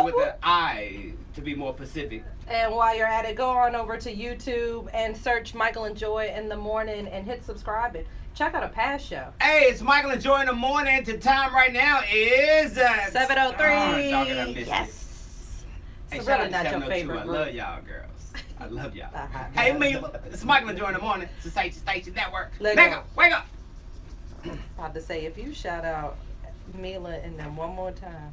with the I to be more specific. And while you're at it, go on over to YouTube and search Michael and Joy in the morning and hit subscribe and check out a past show. Hey, it's Michael and Joy in the morning. The time right now is 7:03. Yes. Hey, It's shout really out not to your favorite I group. love y'all, girls. I love y'all. Hey, Mila, it's Michael and Joy in the morning. Society Station Network. Let Wake go. up, wake up. About to say, if you shout out Mila and them one more time.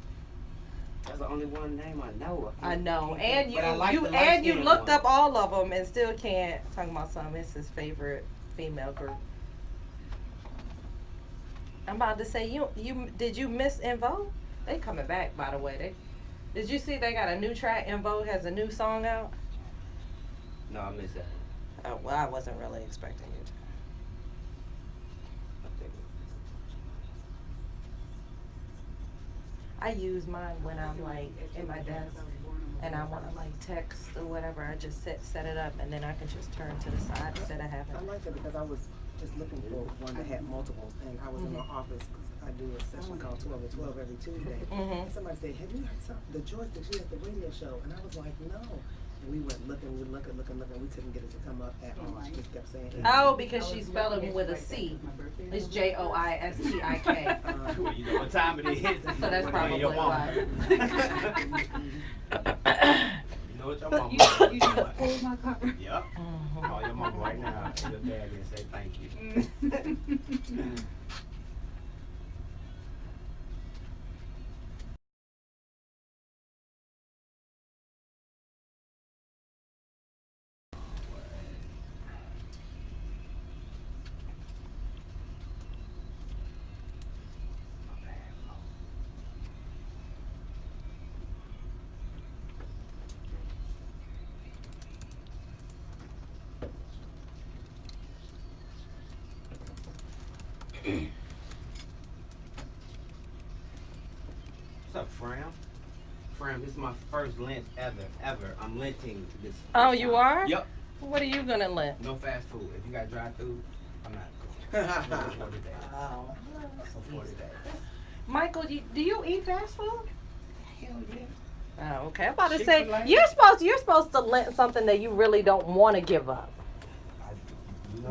That's the only one name I know. I know, and But I like the you light-skinned looked one. up all of them and still can't. Talking about some, it's his favorite female group. I'm about to say, did you miss En Vogue? They coming back, by the way. Did you see they got a new track? En Vogue has a new song out. No, I missed that. Oh well, I wasn't really expecting you to. I use mine when I'm like in my desk and I want to like text or whatever. I just set it up and then I can just turn to the side instead of having. I like it because I was just looking for one that had multiples, and I was in my office because I do a session called 12 at 12 every Tuesday. And somebody said, "Have you heard the joystick? She has the radio show," and I was like, "No." And we went looking, we looking. We couldn't get it to come up at all. She just kept saying, Oh, because she spelled it with a C. It's Joistik. Well, you know what time it is. So that's probably why. You know what your mama You should have pulled my cover. Yep. Call your mama right now and your daddy and say thank you. What's up, Fram? Fram, this is my first Lent ever. I'm Lenting this. Oh, you are? Yep. What are you gonna Lent? No fast food. If you got drive through, I'm not going. No 40 days. Oh. No 40 days. Michael, do you eat fast food? Hell yeah. Oh, okay. I'm about to say Chick-fil-A? you're supposed to Lent something that you really don't want to give up.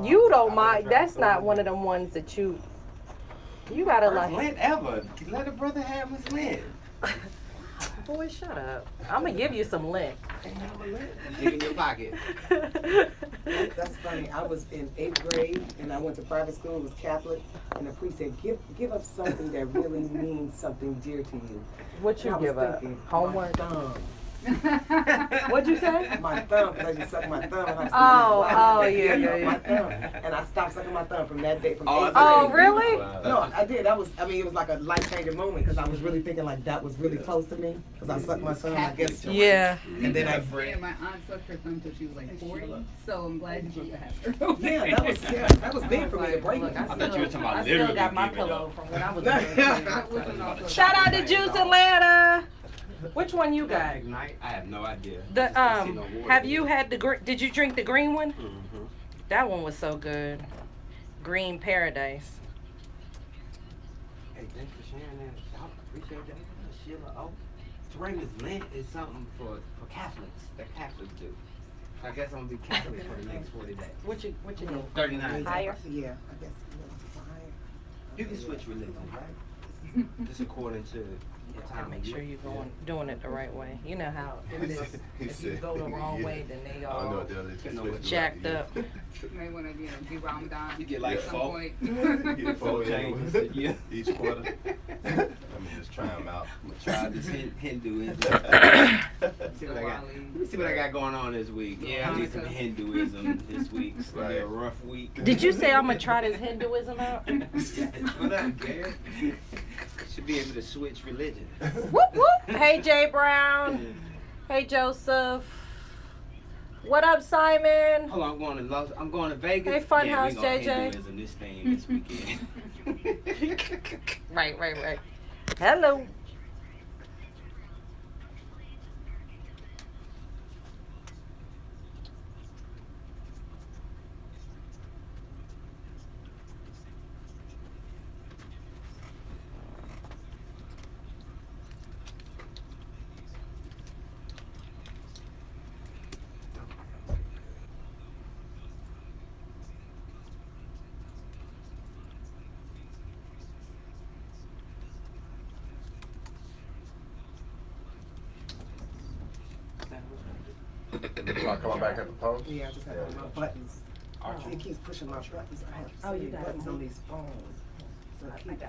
You don't mind. That's not one of them ones that you gotta First like. Lent ever. Let a brother have his Lent. Boy, shut up. I'm gonna give you some Lent. Dig in your pocket. That's funny. I was in 8th grade and I went to private school. It was Catholic, and the priest said, "Give up something that really means something dear to you." What you And I was give up? thinking, Homework? My thumb. What'd you say? My thumb, because I just sucked my thumb. And I Yeah. My thumb. And I stopped sucking my thumb from that day. From 8th Oh, grade. really? No, I did. It was like a life-changing moment because I was really thinking like that was really close to me because I sucked my thumb, I guess. Yeah. And then I, Yeah, my aunt sucked her thumb till she was like 40, so I'm glad you broke the habit. that was big for me to break. Look, I thought you were talking about I still literally got my giving pillow up. from when I was a kid. Shout Shout out to Juice Atlanta. Which one you got? Ignite? I have no idea. The I see no water. have you had the did you drink the green one? Mm-hmm. That one was so good. Green Paradise. Hey, thanks for sharing that. I appreciate that. Sheila, oh, Terrain's Lent is something for Catholics that Catholics do. I guess I'm gonna be Catholic for the next 40 days. What you do? 39. Higher? Yeah, I guess. Higher. You can switch religions, right? Just according to the time. Make sure you're doing it the right way. You know how in this, if you go the wrong way, then they all jacked up. You may want to, do Ramadan. You get like at some four. point. Get four changes a year. each quarter. Let me just try them out. I'm gonna try this Hinduism. Let me see what I got going on this week. Yeah, I need some Hinduism this week. It's gonna be a rough week. Did you say I'm gonna try this Hinduism out? What up, Gary? Should be able to switch religion. Whoop whoop. Hey Jay Brown. Hey Joseph. What up, Simon? Hold on, I'm going to Vegas. Hey, Funhouse we gonna JJ. Hinduism this thing this weekend. Right. Hello. Y'all coming back at the post? Yeah, I just have my buttons. See, it keeps pushing my buttons. I have so many buttons on these phones. So it keeps.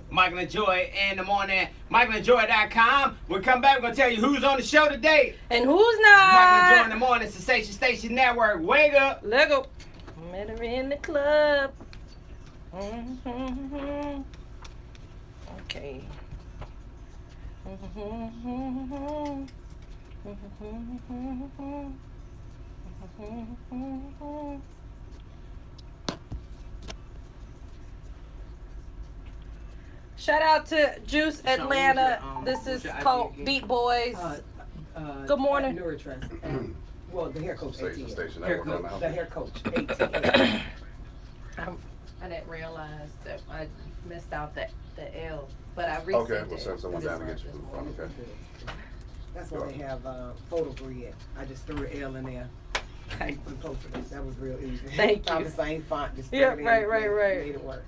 Michael and Joy in the morning. MichaelandJoy.com. We'll come back. We're going to tell you who's on the show today. And who's not? Michael and Joy in the morning. Sensation Station Network. Wake up. Let go. Met her in the club. Mm-hmm. Okay. Mm-hmm. Shout out to Juice Atlanta. This is called Beat Boys. Good morning. Neurotrust. Well, the hair coach. Station, Station Hair Network. coach. The hair coach. 18. I didn't realize that I missed out the L, but I resent Okay, we'll it. send someone down to get you food from. Okay. That's why they have photo grid. I just threw an L in there. And posted it. That was real easy. Thank Found you. the same font. Just Yeah, threw it in, right. Made it work.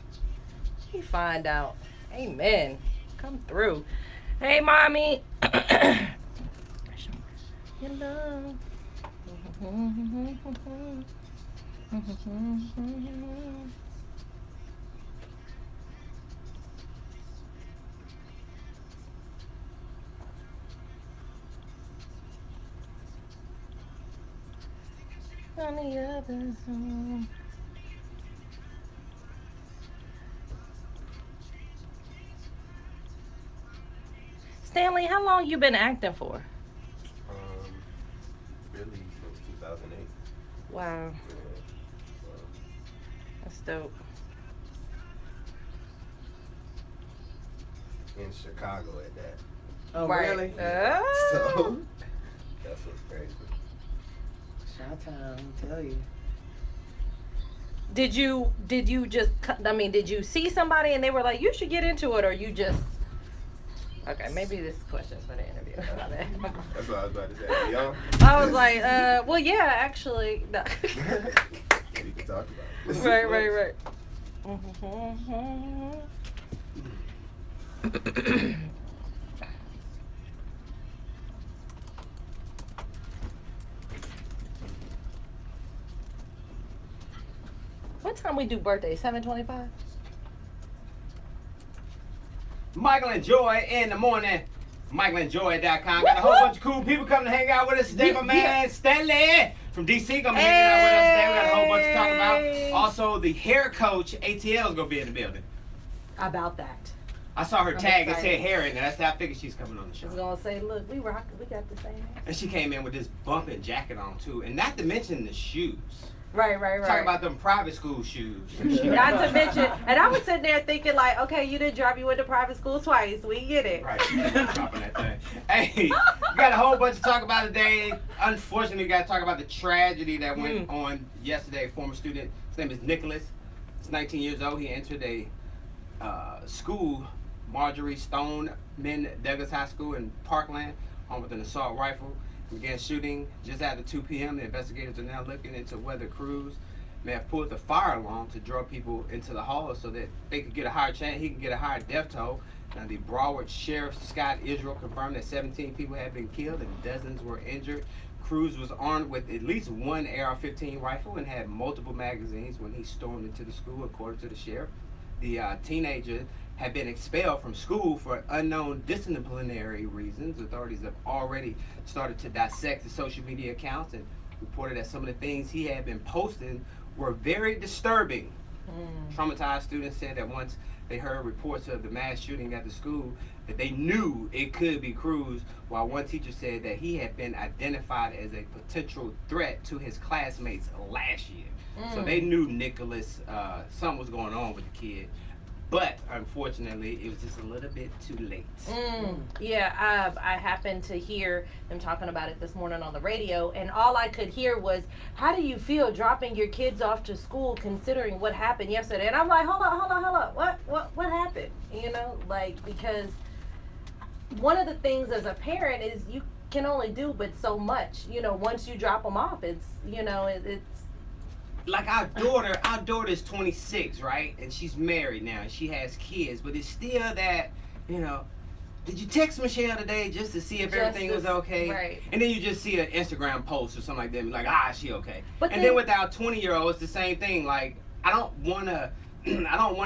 You find out. Amen. Come through. Hey, mommy. You know. On the other side. Stanley, how long you been acting for? Really since 2008. Wow, that's dope. In Chicago at that. Oh, Right. really? So that's what's crazy. Chi-town, I tell you. Did you just, I mean, did you see somebody and they were like, you should get into it, or you just, okay, maybe this question's for the interview. That's what I was about to say. Young. I was like, well, yeah, actually, no. We can talk about it. right. What time we do birthday? 7:25. Michael and Joy in the morning. MichaelandJoy.com. Got a whole bunch of cool people coming to hang out with us today. My man Stanley from DC gonna be hanging out with us today. We got a whole bunch to talk about. Also, the hair coach ATL is gonna be in the building. About that. I saw her I'm tag and excited. said hair in there. That's how I figured she's coming on the I was show. gonna say, look, we got the same. And she came in with this bumping jacket on too, and not to mention the shoes. Right. Talk about them private school shoes. Not to mention, and I was sitting there thinking like, okay, you didn't drop, you went to private school twice. We get it. Right, dropping that thing. Hey, we got a whole bunch to talk about today. Unfortunately, we got to talk about the tragedy that went on yesterday. Former student, his name is Nicholas. He's 19 years old. He entered a school, Marjorie Stoneman Douglas High School in Parkland, armed with an assault rifle. Began shooting just after 2 p.m. The investigators are now looking into whether Cruz may have pulled the fire alarm to draw people into the hall so that they could get a higher chance. He could get a higher death toll. Now, the Broward Sheriff Scott Israel confirmed that 17 people had been killed and dozens were injured. Cruz was armed with at least one AR-15 rifle and had multiple magazines when he stormed into the school, according to the sheriff. The teenager had been expelled from school for unknown disciplinary reasons. Authorities have already started to dissect the social media accounts and reported that some of the things he had been posting were very disturbing. Traumatized students said that once they heard reports of the mass shooting at the school, that they knew it could be Cruz, while one teacher said that he had been identified as a potential threat to his classmates last year. So they knew Nicholas, something was going on with the kid. But unfortunately, it was just a little bit too late. Yeah, I happened to hear them talking about it this morning on the radio, and all I could hear was, how do you feel dropping your kids off to school considering what happened yesterday? And I'm like, hold on, what happened? You know, like, because one of the things as a parent is you can only do but so much. You know, once you drop them off, it's, you know, it's like our daughter's 26, right? And she's married now, and she has kids, but it's still that, you know, did you text Michelle today just to see if everything was okay? Right. And then you just see an Instagram post or something like that, and be like, she okay. But and then with our 20-year-old, it's the same thing. Like, I don't wanna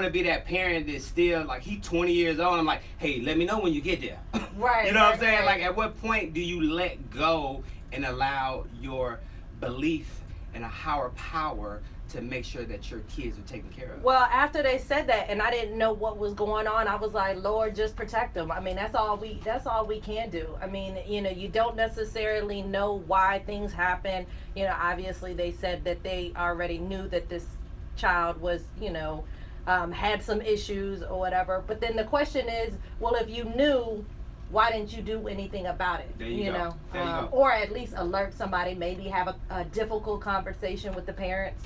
be that parent that's still like, he 20 years old. I'm like, hey, let me know when you get there. Right. You know what I'm saying? Right. Like, at what point do you let go and allow your belief in a higher power to make sure that your kids are taken care of? Well, after they said that, and I didn't know what was going on, I was like, Lord, just protect them. I mean, that's all we can do. I mean, you know, you don't necessarily know why things happen. You know, obviously they said that they already knew that this child was, you know, had some issues or whatever. But then the question is, well, if you knew, why didn't you do anything about it? There you go. Or at least alert somebody, maybe have a difficult conversation with the parents.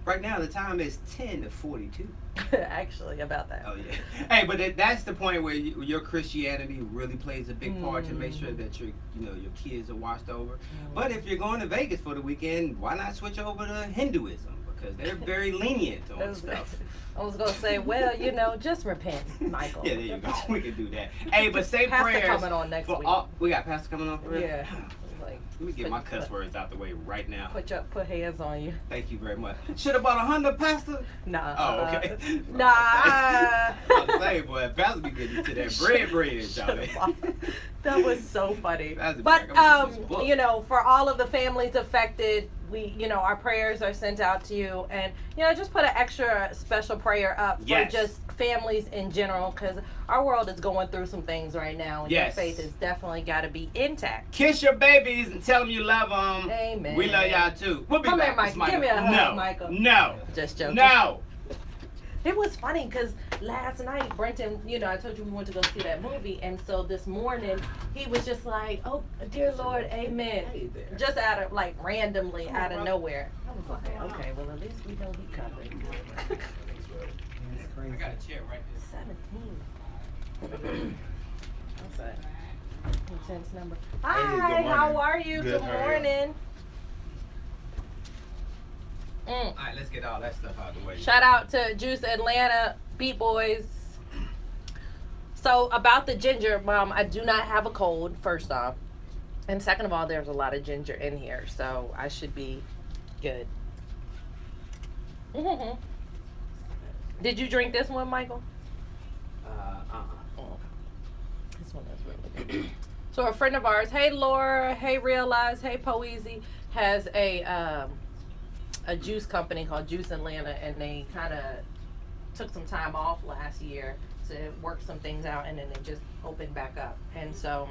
Right now, the time is 10 to 42. Actually, about that. Oh, yeah. Hey, but that's the point where your Christianity really plays a big part to make sure that your kids are watched over. But if you're going to Vegas for the weekend, why not switch over to Hinduism? Because they're very lenient on stuff. I was gonna say, well, you know, just repent, Michael. Yeah, there you go. We can do that. Hey, but say Pastor prayers. coming on next week. We got Pastor coming on for real? Yeah. Like, let me get my cuss words out the way right now. Put hands on you. Thank you very much. Should have bought a Honda, Pastor? Nah. Oh, okay. Nah. I was saying, boy, Pastor be getting into that bread, Johnny. That was so funny. But you know, for all of the families affected, our prayers are sent out to you, and just put an extra special prayer up for just families in general, because our world is going through some things right now, and your faith has definitely got to be intact. Kiss your babies and tell them you love them. Amen. We love y'all too. We'll be Come back. here, Michael. Give me a hug, Michael. No. Just joking. No. It was funny because last night, Brenton, I told you we went to go see that movie, and so this morning he was just like, "Oh, dear Lord, amen," just randomly out of nowhere. I was like, "Okay, well at least we know he covered." I got a chair right there. 17. What's that? Intense number. Hey, Hi, how are you? Good morning. All right, let's get all that stuff out of the way. Shout out to Juice Atlanta, Beat Boys. So about the ginger, Mom, I do not have a cold, first off. And second of all, there's a lot of ginger in here, so I should be good. Mm-hmm. Did you drink this one, Michael? Oh. This one is really good. So a friend of ours, hey Laura, hey Realize, hey Poeasy, has a juice company called Juice Atlanta, and they kind of took some time off last year to work some things out, and then they just opened back up. And so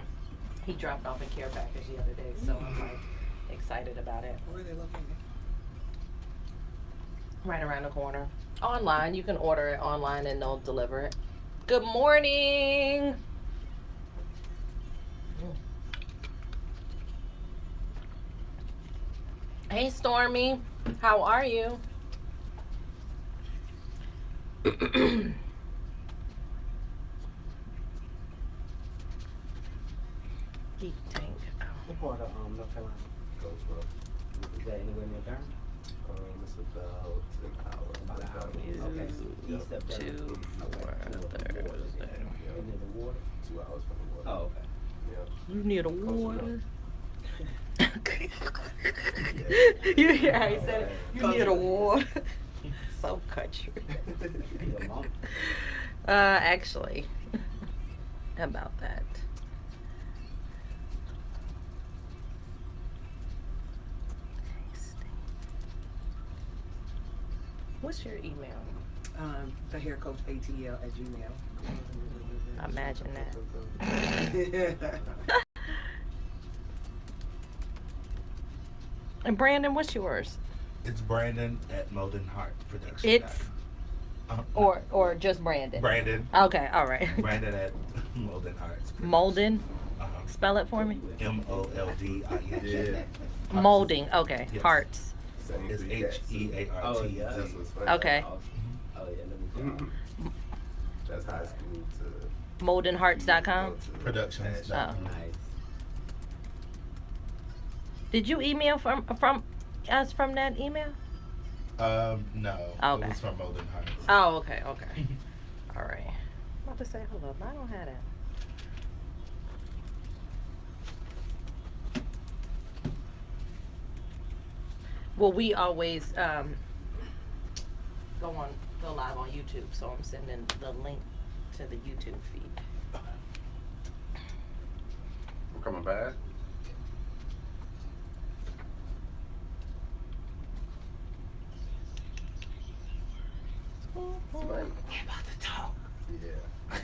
he dropped off a care package the other day, so I'm excited about it. Where are they located? Right around the corner. Online, you can order it online and they'll deliver it. Good morning. Hey Stormy, how are you? Geek Tank. What part of North Carolina? Goldsboro. Is that anywhere near Durham? It's about an hour. About an hour. Okay, so east of Durham. Two, four, Thursday. And then the water? 2 hours from the water. Oh, okay. Yeah. You need a Close water. Yeah. You hear how he said it? You need a water. So country. Your mom? Actually, about that. What's your email? The hair coach ATL at Gmail. Imagine that. And Brandon, what's yours? It's Brandon at Molden Heart Production. It's or just Brandon. Brandon. Okay, all right. Brandon at Molden Hearts. Molden. Spell it for me. MOLDIN. Yeah. Molding. Okay. Yes. Hearts. It's HEART. Oh, yeah. That's what's funny. Okay. Oh, yeah, let me go. That's high school to Moldenhearts.com. Productions. Oh. Nice. Did you email from us from that email? No. Okay. It was from Molden Hearts. Oh, okay. All right. I'm about to say, hold up. I don't have that. Well, we always go live on YouTube, so I'm sending the link to the YouTube feed. I'm coming back. Somebody. We're about to talk. Yeah.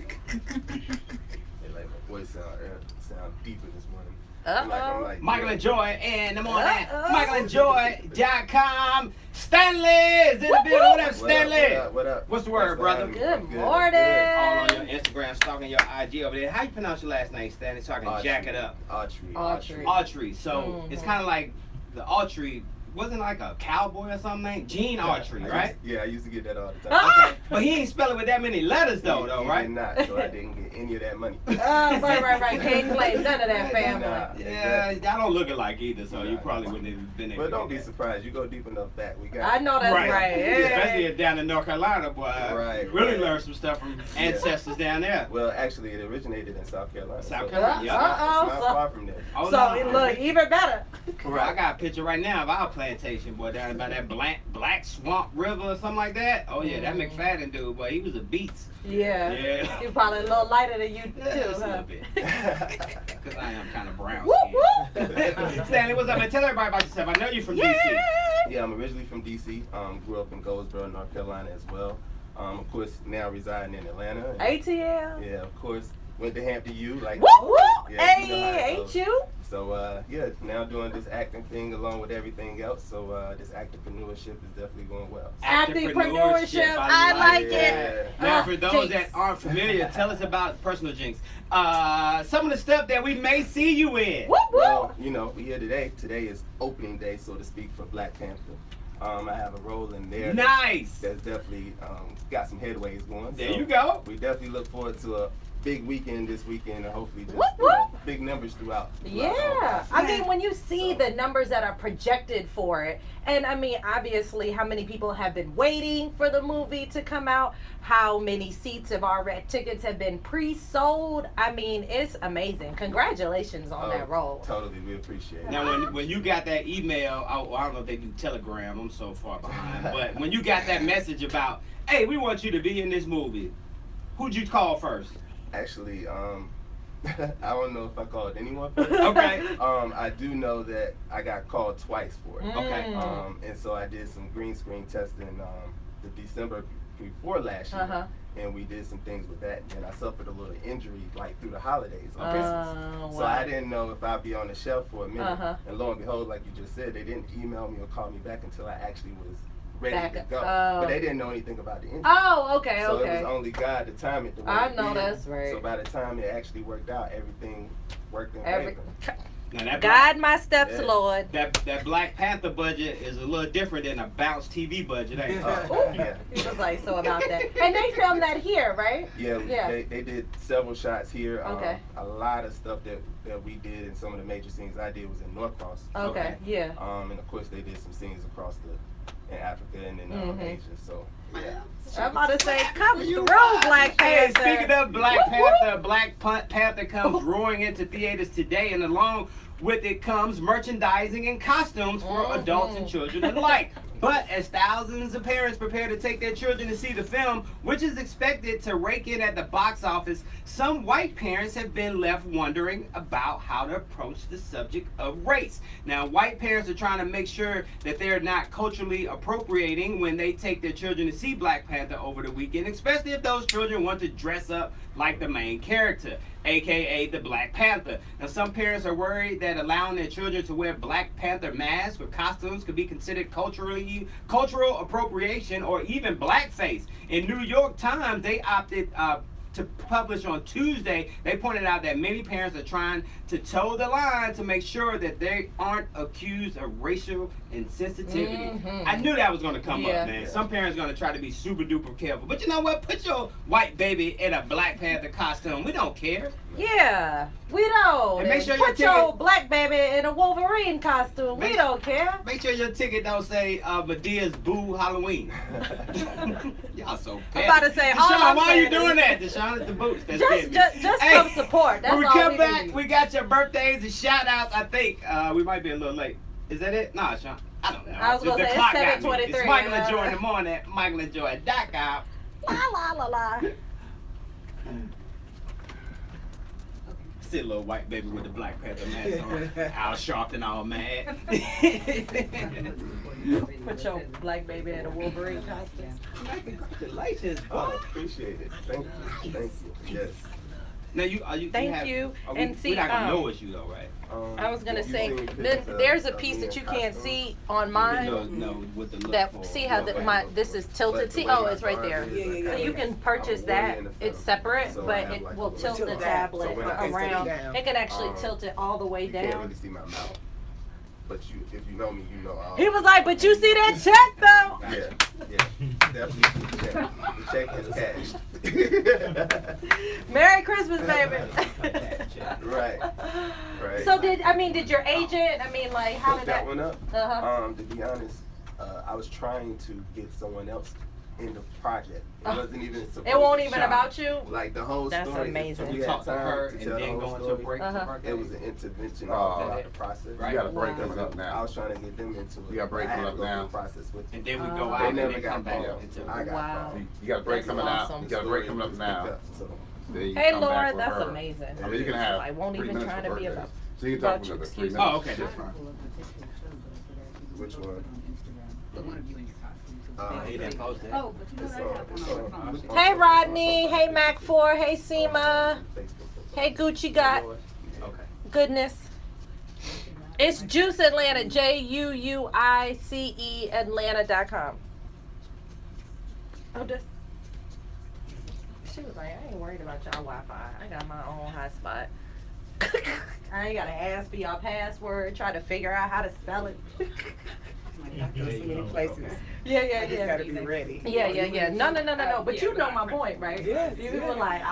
They like my voice sound deeper this morning. Uh-oh. I'm Michael and Joy in the morning. Uh-oh. MichaelandJoy.com. Stanley is in the building. What up, Stanley? What up? What's the word, Thanks for brother? having me. Good I'm morning. All on your Instagram, stalking your IG over there. How you pronounce your last name, Stanley? So I can jack it up. Aughtry. Aughtry. So it's kind of like the Aughtry. Wasn't like a cowboy or something named Gene Aughtry, right? I used to get that all the Ah! time. Okay. But he ain't spell it with that many letters though, He right? did not, so I didn't get any of that money. Right. Can't claim none of that family. Nah. Yeah, I don't look alike either, so you Nah. probably wouldn't have been able But to don't get be that. surprised. You go deep enough back. We got I know that's right. Especially Yeah. if down in North Carolina, boy. Right, Really right. learned some stuff from ancestors down there. Well, actually, it originated in South Carolina. South so Carolina, It's yeah. not, it's So- not far from there. Oh, So no. it look even better. I got a picture right now of our plantation, boy, down by that Black Swamp River or something like that. Oh yeah, that McFadden dude, boy, he was a beast. Yeah. Yeah. You're probably a little lighter than you too, Just a huh? little bit. Because I am kind of brown Whoop, skinned. Stanley, what's up, man? Tell everybody about yourself. I know you're from Yeah. DC. Yeah, I'm originally from DC. Grew up in Goldsboro, North Carolina as well. Of course, now residing in Atlanta. And, ATL. yeah, of course, went to Hampton U. Like, Whoop whoop. Yeah, you know how it Hey, goes. ain't you? So, yeah, now doing this acting thing along with everything else. So, this entrepreneurship is definitely going well. Entrepreneurship. I like it. it. Now, for those Jinx. that aren't familiar, tell us about personal jinx. Some of the stuff that we may see you in. Whoop whoop. Well, you know, we're here today. Today is opening day, so to speak, for Black Panther. I have a role in there. Nice. That's definitely got some headways going. There so you go. We definitely look forward to a big weekend this weekend, and hopefully just Whoop, you know, whoop. big numbers throughout. Yeah, I mean, when you see So- the numbers that are projected for it, and I mean, obviously, how many people have been waiting for the movie to come out, how many tickets have been pre-sold. I mean, it's amazing. Congratulations on that role. Totally, we appreciate it. Now, when you got that email, I don't know if they do Telegram, I'm so far behind, but when you got that message about, hey, we want you to be in this movie, who'd you call first? Actually, I don't know if I called anyone first. Okay. I do know that I got called twice for it. Okay. And so I did some green screen testing the December before last year. Uh-huh. And we did some things with that, and I suffered a little injury like through the holidays on Oh, Christmas. So wow. I didn't know if I'd be on the shelf for a minute. Uh-huh. And lo and behold, like you just said, they didn't email me or call me back until I actually was ready Back to up. go. Oh. But they didn't know anything about the injury. Oh, okay, So okay. it was only God to time it the way I it know did. that's right. So by the time it actually worked out, everything worked in Every, favor. Now, that guide my steps, Yeah. Lord. that Black Panther budget is a little different than a Bounce TV budget, ain't it? Oh, yeah. He was like, so about that. And they filmed that here, right? Yeah, Yeah. They did several shots here. Okay. A lot of stuff that we did, and some of the major scenes I did was in Norcross. Okay, yeah. And of course they did some scenes across in Africa and in Mhm. Asia. So yeah. I'm about to say, come through, Black Hey, Panther. speaking of Black Whoop, whoop. Panther, Black Panther comes roaring into theaters today, and along with it comes merchandising and costumes for adults and children alike. But as thousands of parents prepare to take their children to see the film, which is expected to rake in at the box office, some white parents have been left wondering about how to approach the subject of race. Now, white parents are trying to make sure that they're not culturally appropriating when they take their children to see Black Panther over the weekend, especially if those children want to dress up like the main character, aka the Black Panther. Now, some parents are worried that allowing their children to wear Black Panther masks or costumes could be considered cultural appropriation or even blackface. In New York Times, they opted to publish on Tuesday. They pointed out that many parents are trying to toe the line to make sure that they aren't accused of racial insensitivity. I knew that was going to come Yeah. up, man. Some parents are going to try to be super duper careful. But you know what? Put your white baby in a Black Panther costume. We don't care. Yeah, we don't. And make sure Put your your ticket- black baby in a Wolverine costume. We don't care. Make sure your ticket don't say Medea's Boo Halloween. Y'all so petty. I'm about to say, all DeShawn, I'm why are you saying doing is- that? DeShawn, it's the boots. That's Just come support. That's when we all come we back, need. we got your birthdays and shout outs. I think we might be a little late. Is that it? Nah, Sean. I don't know. I was gonna The say, clock it's got me. 7:23, It's Michael and Joy in the morning. Michael and Joy. .com. La la la la. See a little white baby with the Black Panther mask on. All sharp and all mad. Put your black baby in a Wolverine costume. Congratulations. Oh, appreciate it. Thank you. Thank you. Yes. Now you Thank have, you. We, And see, we're not gonna know it's you though, right? I was gonna you say, seen then pictures there's a of piece me that in you can't costume? see on mine. No, with the look That for- see how this is tilted. But See, the way oh, my it's right card there. is, Yeah, yeah, I yeah. So kinda- you can purchase I'm that. way in the It's front. separate, So I but have, it like, will a tilt the little- tablet So when I around. down. It can actually tilt it all the way You can't down. really see my mouth. But if you know me, you know all. He was like, "But you see that check though." Yeah, definitely see the check. The check is cash. Merry Christmas, baby. Right. Right. So did your agent? Like, how Hook did that that? one up. Uh-huh. To be honest, I was trying to get someone else in the project. It wasn't even supposed It won't to even shine. about you. Like the whole That's story. amazing. If We we talked had to her time and to tell the then whole go into a story, break. Uh-huh. for birthday. it was an intervention Oh. throughout the process. Right. You got a break Wow. coming up I now. was trying to get them into it. You got a break I had coming to up go through now. the process with them. And then we Oh. go out They and never then got come back called. into I got Wow. called. You got a break That's coming awesome. out. You got a break coming up Picked now. up, so. Then you Hey come back Laura, with that's her. amazing. I mean, you can have I won't 3 even minutes try for to be birthdays. about. So you can about talk you, with us 3 excuse me. minutes. Oh, okay, that's fine. Which one? The one of you in your costume. He didn't post it. Oh, but you know they have one on the phone. Hey Rodney, hey Mac 4, hey Seema, hey Gucci got Okay. goodness. It's Juice Atlanta, JUUICE Atlanta.com. Oh, this. She was like, I ain't worried about y'all Wi-Fi. I got my own hotspot. I ain't gotta ask for y'all password, try to figure out how to spell it. I go so many places. Yeah, I just gotta be ready. Yeah. No. But you know my point, right? Yes, You were yes. like,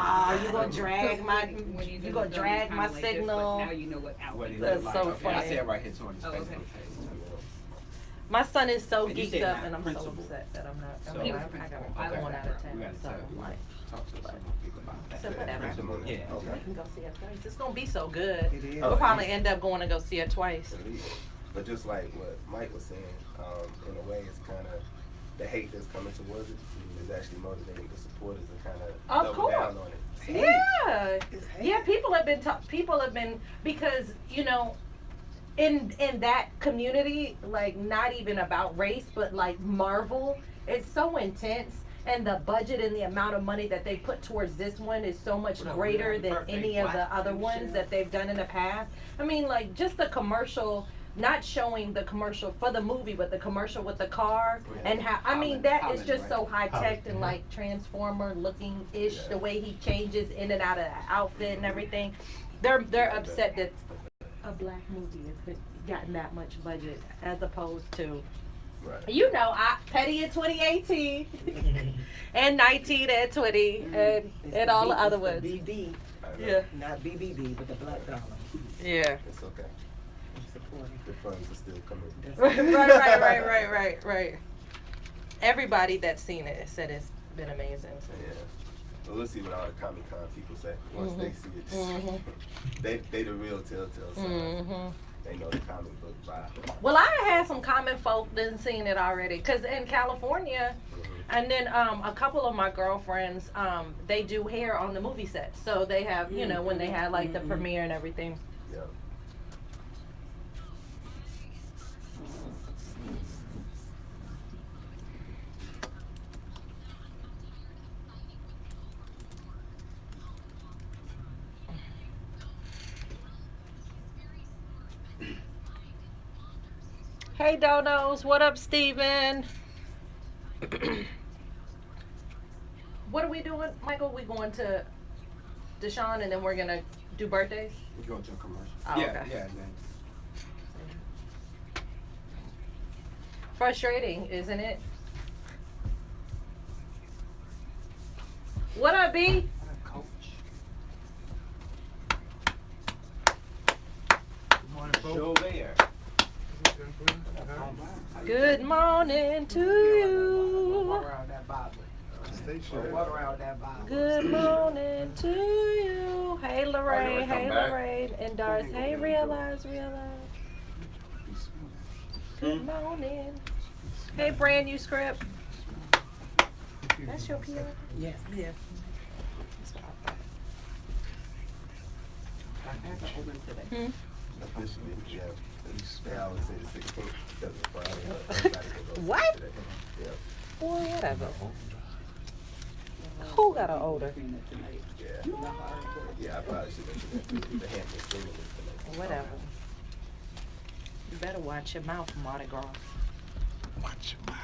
you gonna drag my signal. Now you know what What is outfit. That's it like? so Okay, I funny. see it right here toward his Oh, face. okay. My son is so And you geeked said up, not and I'm so principal. upset that I'm not. So- I got going out of town, We gotta so tell- I'm like, Talk to some people about that. so whatever. Yeah. We can go see it twice. It's gonna be so good. It is. We'll probably end up going to go see it twice. But just like what Mike was saying, in a way, it's kind of the hate that's coming towards it is actually motivating the supporters to kind of Of double down course. on it. Yeah. It's hate. Yeah, people have been because in that community, like not even about race, but like Marvel, it's so intense, and the budget and the amount of money that they put towards this one is so much greater than any of the other ones that they've done in the past. I mean, like just the commercial. Not showing the commercial for the movie, but the commercial with the car and how that is just so high tech and like Transformer looking ish. The way he changes in and out of the outfit and everything. They're upset that a black movie has gotten that much budget as opposed to Right. Petty in 2018 and 19 and 20 and all the other ones. BB, I know. Yeah. not BBB, but the black dollar. Yeah. It's okay. Supporting. The funds are still coming. Right. Everybody that's seen it said it's been amazing. So. Yeah. Well, we'll see what all the Comic-Con people say once they see it. Mhm. They the real telltale sign. Mhm. They know the comic book vibe. Well, I had some common folk that seen it already, cause in California, and then a couple of my girlfriends, they do hair on the movie set, so they have when they had like the premiere and everything. Yeah. Hey Donos, what up, Steven? What are we doing, Michael? We going to DeShawn and then we're gonna do birthdays? We're going to a commercial. Oh, yeah, okay. yeah. Frustrating, isn't it? What up, B? Coach. Good morning to you. Walk around that Bible. Stay sure. Walk around that Bible. Good morning to you. Hey Lorraine, hey Lorraine, and Doris. Hey realize. Good morning. Hey brand new script. That's your PR? Yes. Yeah. Yeah. They always say the 16th because it's Friday. What? Yeah. Boy, whatever. Who got an older? Yeah. Yeah, I probably should have mentioned the Hampton stimulus tonight. Whatever. You better watch your mouth, Mardi Gras. Watch your mouth.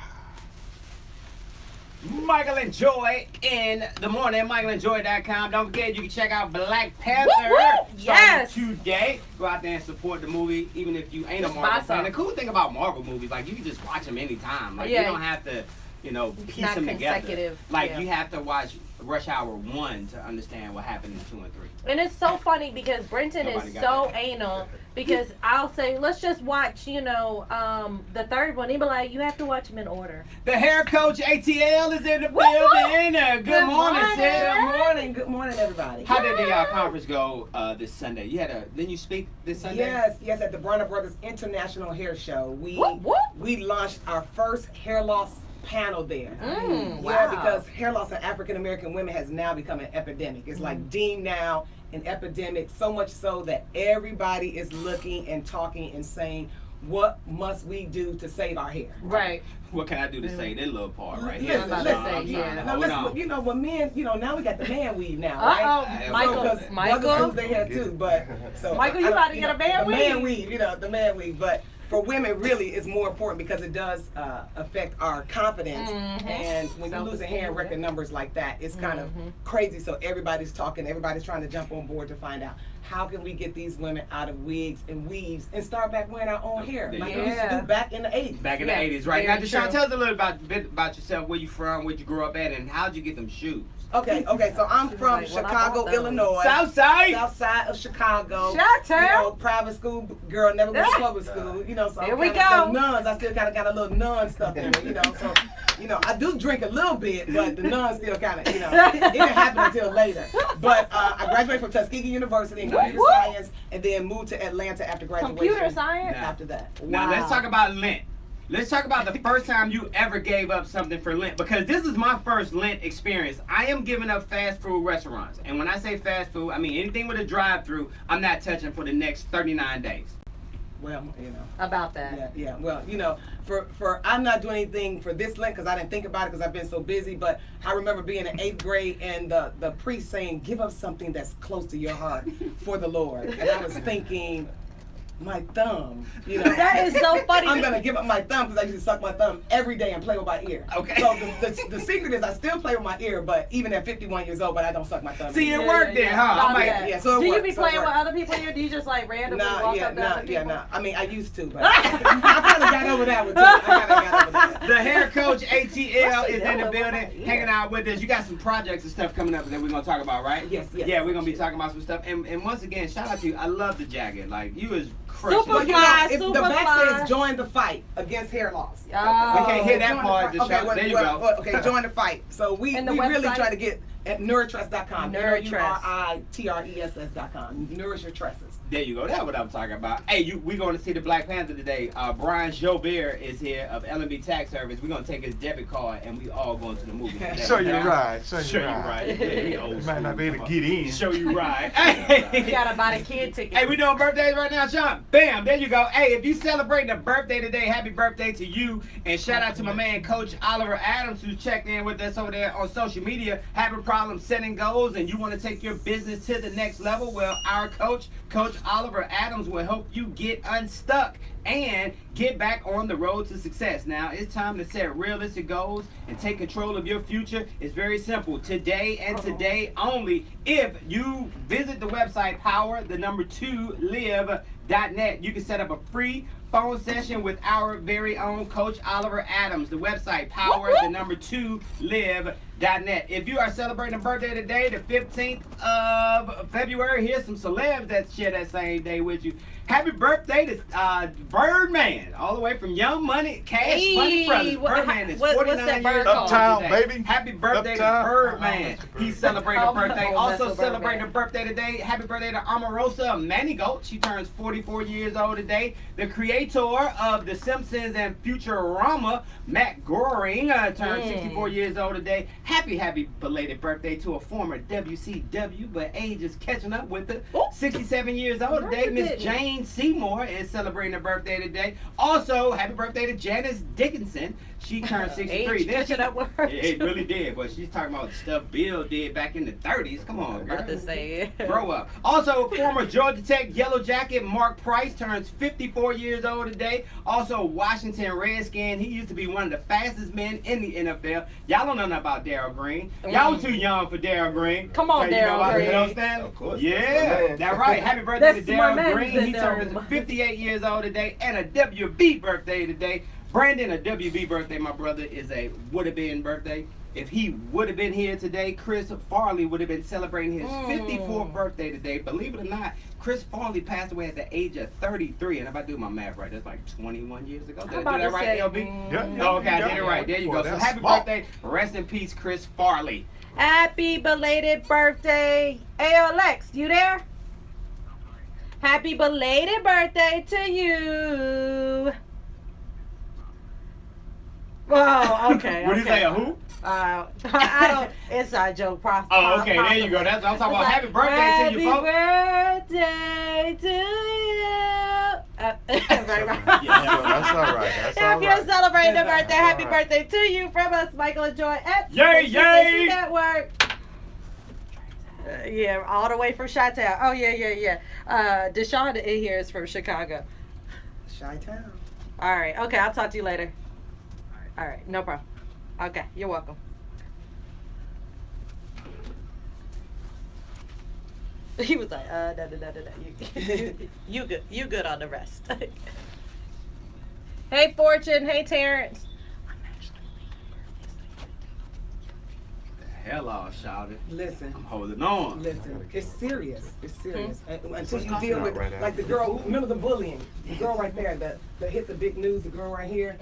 Michael and Joy in the morning. MichaelandJoy.com. Don't forget, you can check out Black Panther. Woo, woo. Yes. Starting today. Go out there and support the movie, even if you ain't a Just buy Marvel fan. some. The cool thing about Marvel movies, like you can just watch them anytime. Like Yeah. you don't have to, piece not them together. consecutive, Like yeah. you have to watch Rush Hour 1 to understand what happened in 2 and 3. And it's so funny because Brenton Nobody is got so that. anal because I'll say, let's just watch, the third one. He'll be like, you have to watch them in order. The hair coach ATL is in the Woo, woo. building. Good Good morning, morning. sis. Good morning, everybody. How did the conference go this Sunday? Didn't you speak this Sunday? Yes, at the Bronner Brothers International Hair Show. Whoop, whoop. We launched our first hair loss panel there. Wow. Yeah, because hair loss in African American women has now become an epidemic. It's like deemed now an epidemic, so much so that everybody is looking and talking and saying, what must we do to save our hair? Right. What can I do to say this little part right Listen, here? I'm about to listen, say, I'm yeah. trying to Now, hold on. listen, when men, now we got the man weave now, right? Uh-oh, Michael, Because brothers Michael. lose their hair too, but so Michael, you I- about to get a man the man weave. weave, the man weave. But for women, really, it's more important because it does affect our confidence. Mhm. And when you're losing hair in record numbers like that, it's kind of crazy. So everybody's talking, everybody's trying to jump on board to find out how can we get these women out of wigs and weaves and start back wearing our own hair like we used to Yeah. do back in the 80s. Back in Yeah, the 80s, right? very Now, DeShawn, true. tell us a little bit about yourself, where you from, where you grew up at, and how'd you get them shoes? Okay, so I'm from like, well, I Chicago, bought those. Illinois. South Side! South side of Chicago. Chi-town. Private school girl, never went to public school. So Here I'm we kinda go. the nuns. I still kind of got a little nun stuff in me. So I do drink a little bit, but the nuns still kind of, it didn't happen until later. But I graduated from Tuskegee University in computer Woo. science, and then moved to Atlanta after graduation. Computer science? After that. Now, let's talk about Lent. Let's talk about the first time you ever gave up something for Lent, because this is my first Lent experience. I am giving up fast food restaurants. And when I say fast food, I mean anything with a drive-through, I'm not touching for the next 39 days. Well, About that. Yeah. Well, for I'm not doing anything for this Lent because I didn't think about it because I've been so busy. But I remember being in 8th grade and the priest saying, "Give up something that's close to your heart for the Lord." And I was thinking, my thumb. That is so funny. I'm gonna give up my thumb because I used to suck my thumb every day and play with my ear. Okay. So the secret is I still play with my ear, but even at 51 years old, but I don't suck my thumb. See, it anymore. worked then, huh? Love I'm like, that. yeah, so it do you worked, be so it playing with worked. other people here? Do you just like randomly walk up to other people? Nah. I mean, I used to, but I kind of got over that one too. I kind of got over that. the hair coach ATL is in the What's building, that? hanging out with us. You got some projects and stuff coming up that we're gonna talk about, right? Yes. Yeah, we're gonna be talking about some stuff. And once again, shout out to you. I love the jacket. Like you is crushing. Super But fly, if super the back fly. says join the fight against hair loss. Oh. We can't hear that Join the part. fight. Just shout- there you go. Okay, join the fight. So we And the really website? try to get at nouritress.com. Nouritress. NOURITRESS.com. Nourish your tresses. There you go. That's what I'm talking about. Hey, we're going to see the Black Panther today. Brian Joubert is here of L&B Tax Service. We're going to take his debit card and we all going to the movie today. Show you right. Show Show you you right. right. Yeah, we old You might school. not be able to get in. Show you right. You Hey, gotta buy the kid ticket. hey, we doing birthdays right now, Sean. Bam, there you go. Hey, if you celebrating a birthday today, happy birthday to you. And shout out to my man, Coach Oliver Adams, who's checked in with us over there on social media, having problems setting goals, and you want to take your business to the next level. Well, our coach, Coach Oliver Adams, will help you get unstuck and get back on the road to success. Now, it's time to set realistic goals and take control of your future. It's very simple. Today and today only. If you visit the website power2live.net, you can set up a free phone session with our very own Coach Oliver Adams. The website power2live.net. If you are celebrating a birthday today, the 15th of February, here's some celebs that share that same day with you. Happy birthday to Birdman, all the way from Young Money, Cash Money Brothers. Birdman is 49 years old Uptown, today. baby. Happy birthday Uptown. to Birdman. He's celebrating a birthday. Oh, Also that's a celebrating a Birdman. birthday today. Happy birthday to Omarosa Manigault. She turns 44 years old today. The creator of The Simpsons and Futurama, Matt Groening, turned 64 years old today. Happy belated birthday to a former WCW, but age is catching up with her. 67 years old today. Miss Jane Seymour is celebrating her birthday today. Also, happy birthday to Janice Dickinson. She turned 63. Age catching up with her. It really did, but she's talking about the stuff Bill did back in the 30s. Come on, girl. About to say it. Grow up. Also, former Georgia Tech Yellow Jacket Mark Price turns 54 years old today. Also, Washington Redskin. He used to be one of the fastest men in the NFL. Y'all don't know nothing about Darryl Green. Y'all too young for Darryl Green. Come on, So, you know Darryl about Green. Bill Stanley? Of course, Yeah, that's my man. that's right. Happy birthday That's to my Darryl man, Green. He Darryl. turns 58 years old today, and a WB birthday today. Brandon, a WB birthday, my brother, is a would have been birthday. If he would have been here today, Chris Farley would have been celebrating his 54th birthday today. Believe it or not, Chris Farley passed away at the age of 33. And if I do my math right, that's like 21 years ago. Did I do about that to right, say, LB? Yeah. Okay, I did it right. There you Boy, go. So that's happy smart. birthday. Rest in peace, Chris Farley. Happy belated birthday. Hey, Alex, you there? Happy belated birthday to you. Oh, okay. What did you okay. say, a who? I don't. Inside joke. Oh, okay, there you go. That's what I'm talking about. Happy birthday to you, folks. Happy birthday to you. Right. That's all right. That's all If you're right. celebrating a birthday, all happy right. birthday to you from us, Michael and Joy at Yay, Station yay! Network. Yeah, all the way from Chi-Town. Oh, yeah. DeShawn in here is from Chicago. Chi-Town. All right. Okay, I'll talk to you later. All right, no problem. Okay, you're welcome. He was like, no. You good on the rest. Hey, Fortune. Hey, Terrence. Hell off, shouted. Listen. I'm holding on. Listen, it's serious. It's serious. Until you What's deal going with, on right like the girl, remember the bullying? The girl right there that hit the big news, the girl right here,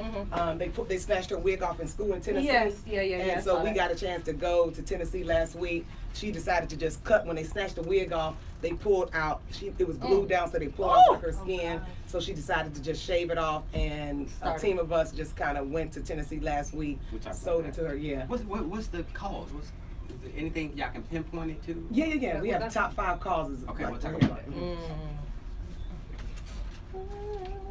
they snatched her wig off in school in Tennessee. Yes, yeah. And so we got a chance to go to Tennessee last week. She decided to just cut, when they snatched the wig off, they pulled out, it was glued down, so they pulled off like her skin. So she decided to just shave it off, and a team of us just kind of went to Tennessee last week, We'll talk about sold that. it to her, yeah. What's the cause? Is there anything y'all can pinpoint it to? Yeah. We have top 5 causes. Okay, like, we'll talk yeah. about that.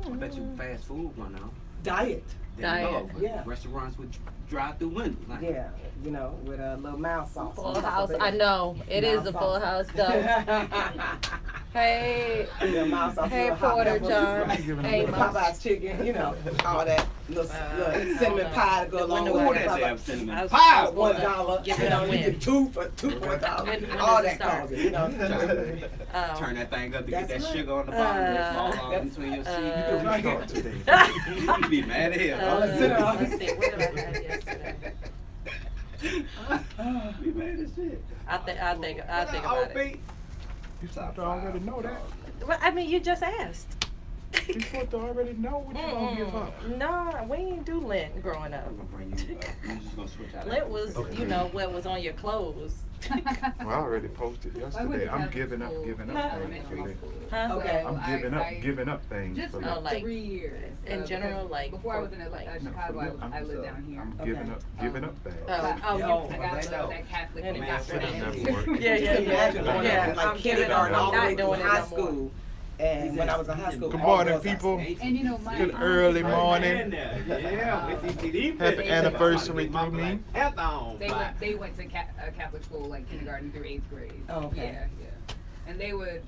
I bet you fast food one now. Diet. Diet. Yeah. Restaurants with drive-through windows. Like, Yeah, with a little mild sauce. Full house. I know. It is a full house, though. Hey. Mild sauce, Hey, little hot Porter peppers, John. Hey, little Mom. Popeye's chicken, all that. Little cinnamon pie to go along window with Ooh, it. that's damn cinnamon I was- pie. $1. Give it a You win. get two for $1. When All does it that start? causes, Turn that thing up to get That's that right. sugar on the bottom and it fall off That's- between your Start teeth. today. You be mad at him. Let's see. What did I have yesterday? Be mad as shit. I'll think about it. You supposed to already know that. Well, I mean, you just asked. You supposed to already know what you gonna give up. No, we didn't do lint growing up. I'm gonna bring you up. We're just gonna switch out. Lint was, what was on your clothes. Well, I already posted yesterday. I'm giving up things for this. Huh? Okay. I'm giving up things Just for for Oh, this. like, 3 years. in general, because like, before I was in like, Chicago, I lived down here. I'm giving up things. Oh, I Yo, got that that Catholic And and it got got rid rid of of it. Never worked. Yeah, Just imagine going yeah. from like I'm giving kindergarten up. all the Not way doing through it high no more. school. And when I was in high school, Good all morning, girls high people. school. And you know, my Good early morning. Yeah. Happy anniversary to me. They went to Catholic school, like kindergarten through 8th grade. Oh, okay. Yeah. And they would.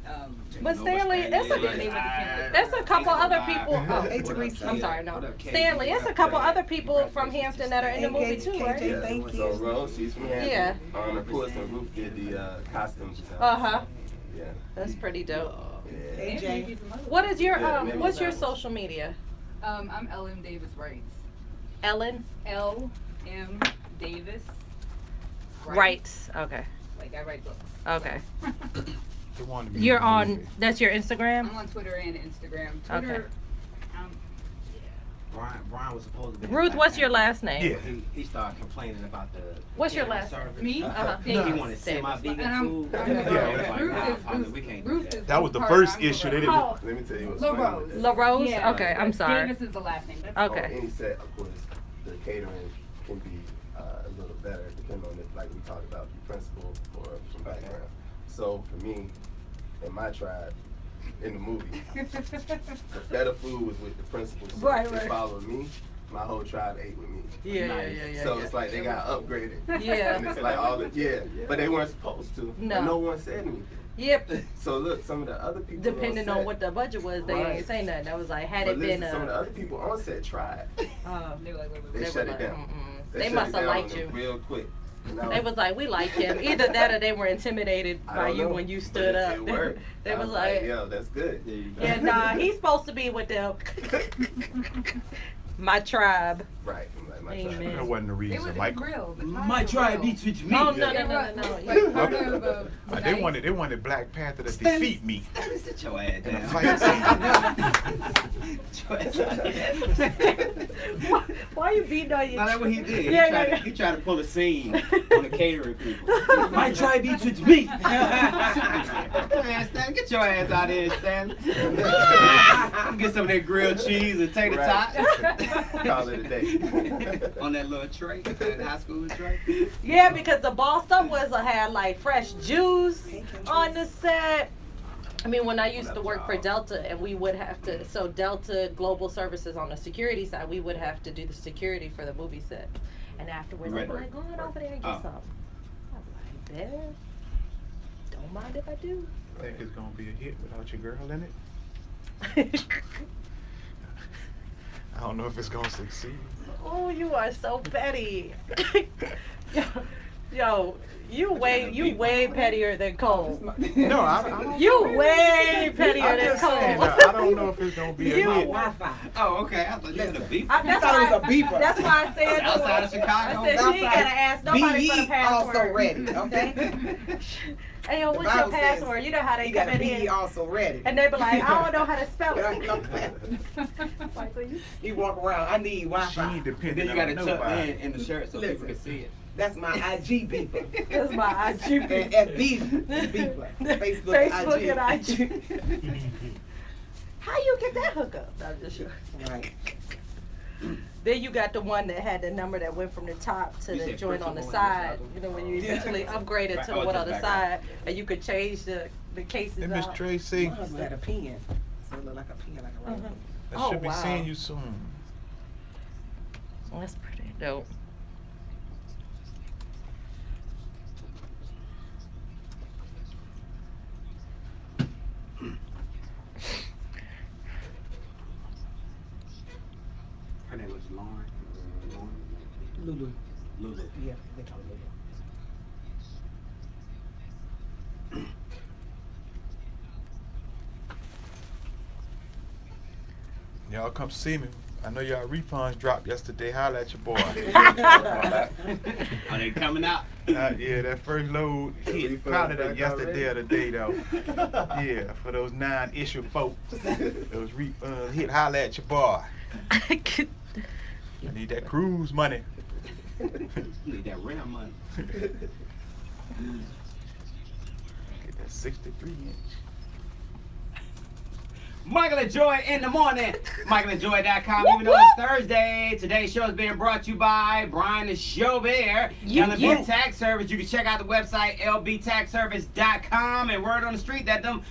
But Stanley, they went to kindergarten. there's a couple other people. Oh, Hey, Teresa. I'm sorry, no. Stanley, it's a couple other people from Hampton that are in the movie too, right? KJ, thank So you. Rose, she's from Hampton. Yeah. Of course, and Ruth did the costumes. Uh-huh. Yeah. That's pretty dope. Yeah. Hey, Jay. What is your Yeah, maybe what's your so. social media? I'm LM Davis Wrights. Ellen LM Davis Wrights. Okay. Like I write books. Okay. They wanted me You're in the on. movie. That's your Instagram. I'm on Twitter and Instagram. Okay. Twitter, Brian was supposed to be. Ruth, what's your last name? Yeah. He started complaining about the. What's your catering last name? service. Me? Uh-huh. He wanted semi-vegan And I'm- food. I'm- Yeah, Ruth like, is- nah, we can't do Ruth that. is That was the part first I'm issue. They Lorraine. didn't. Oh. Let me tell you what's La funny Rose. with La that. Rose? Yeah, Okay, I'm but sorry. Davis is the last name. That's Okay. On any set, of course, the catering can be a little better depending on like we talked about, the principal or from background. So for me, in my tribe, in the movie, the better food was with the principal. So Right, they right. followed me. My whole tribe ate with me. Yeah. So it's like they got upgraded. Yeah. And it's like all the but they weren't supposed to. No. And no one said anything. Yep. So look, some of the other people Depending on on set, what the budget was, they Right. ain't say nothing. I was like, had but it listen, been some of the other people on set tried. They were like, wait. They They shut were it like, down. mm-mm. They They shut must it have down liked on you. them real quick. And I They was like, we like him. Either that or they were intimidated I by don't you know, when you but stood up. It worked. They I was like, yo, that's good. There you go. yeah, nah, he's supposed to be with them. My tribe. Right. I'm like, my Amen. tribe. That wasn't the It reason, was Michael. real. but not My for tribe real. beats with me. Oh, no, It no, was, no, no. like, part of, They night. wanted Black Panther to Stanley- defeat me Stanley, sit your ass in a down. fight scene. Why you beating on your No, that's what he did. Yeah. He tried to pull a scene on the catering people. My tribe beats with me. Man, Stan, get your ass out of here, Stan. Get some of that grilled cheese and take the top Call it a day. on that little tray, that high school tray. Yeah, because the Boston was had like fresh juice on the set. I mean, when I used to work for Delta, and we would have to, so Delta Global Services on the security side, we would have to do the security for the movie set. And afterwards, Right. I'd be like, go on over there and get some. I'm like, there. Don't mind if I do. Think it's gonna be a hit without your girl in it? I don't know if it's gonna succeed. Oh, you are so petty. Yo, you way pettier than Cole. No, I don't. You way pettier I'm than just saying, Cole. I don't know if it's gonna be a You- hit. Wi-Fi. Oh, okay. I thought you had a beef. That's thought it why, was a beeper. That's why I said Outside of Chicago. I said she ain't gotta ask nobody Be for the ye password. also ready, okay? Hey, yo, The what's your Bible says password? You know how they You come gotta in be ye here also ready. and they be like, I don't know how to spell Right, it. okay. Like, please. You walk around, I need She Wi-Fi. ain't Then dependent you gotta on tuck nobody. in the shirt so people Listen. can see it. That's my IG beeper. That's my IG. And FB beeper. Facebook and IG. How you get that hookup? No, I'm just sure. Right. Then you got the one that had the number that went from the top to You the said joint on the principal and side. the You know, when you eventually upgraded Right. to Oh, the one just on the back side, up. and you could change the cases And Miss out. Tracy, Mine had a pen. So it looked like a pen, like a rifle. I Oh, should be wow. seeing you soon. That's pretty dope. Her name was Lauren. Lulu. Lulu. Yeah, they call it Lulu. Y'all come see me. I know y'all refunds dropped yesterday. Holla at your boy. Are they coming out? Yeah, that first load hit probably that yesterday or the day though. Yeah, for those 9-issue folks. Those refunds hit. Holla at your boy. I need that cruise money. Need that rent money. Get that 63-inch. Michael and Joy in the morning. MichaelandJoy.com. Even though it's Thursday, today's show is being brought to you by Brian and Joubert. LB Tax Service. You can check out the website lbtaxservice.com. And word on the street that the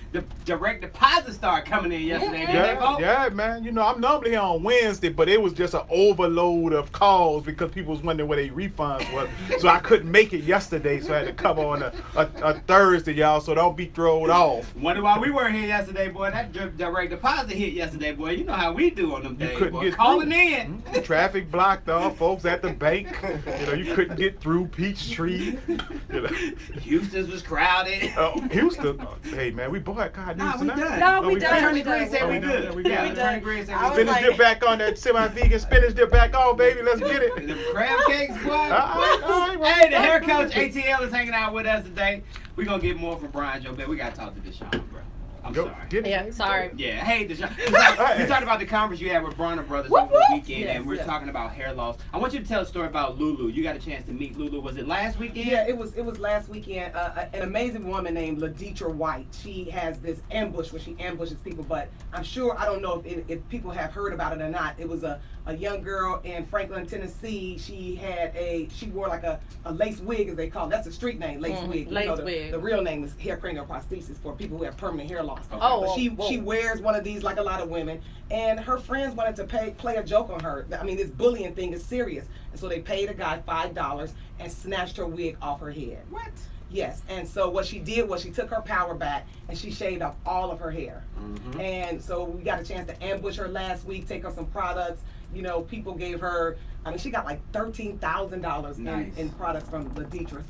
direct deposit started coming in yesterday. Did they vote? Yeah, man. You know, I'm normally here on Wednesday, but it was just an overload of calls because people was wondering where their refunds was. So I couldn't make it yesterday, so I had to come on a Thursday, y'all. So don't be thrown off. Wonder why we weren't here yesterday, boy. That direct deposit hit yesterday, boy. You know how we do on them You days, couldn't boy. get Calling through. in. Traffic blocked off, folks at the bank. You know, you couldn't get through Peachtree. You know. Houston's was crowded. Oh, Houston. Hey, man, we boycotted Nah, Houston. we done. No, we we done. Attorney Green said Oh, we we good. done, we Yeah, done. Attorney Green said I we was good. Spinach like- dip back on that semi-vegan spinach dip back on, baby. Let's get it. The crab cakes, boy. All right, Hey, the hair coach ATL is hanging out with us today. We're going to get more from Brian Joubert. We got to talk to DeShawn, bro. I'm sorry. Yeah, sorry. Yeah, hey, DeShawn. We talked about the conference you had with Bronner Brothers over the weekend, and we're talking about hair loss. I want you to tell a story about Lulu. You got a chance to meet Lulu. Was it last weekend? Yeah, it was last weekend. An amazing woman named Laditra White. She has this ambush where she ambushes people, but I'm sure, I don't know if people have heard about it or not. It was a young girl in Franklin, Tennessee. She wore like a lace wig, as they call it. That's the street name, lace wig. Lace wig. The real name is hair cranial prosthesis for people who have permanent hair loss. Okay. Oh, but she wears one of these like a lot of women, and her friends wanted to play a joke on her. I mean, this bullying thing is serious, and so they paid a guy $5 and snatched her wig off her head. What? Yes, and so what she did was she took her power back and she shaved off all of her hair. And so we got a chance to ambush her last week, take her some products. You know, people gave her, I mean, she got like $13,000 in products from Laditra,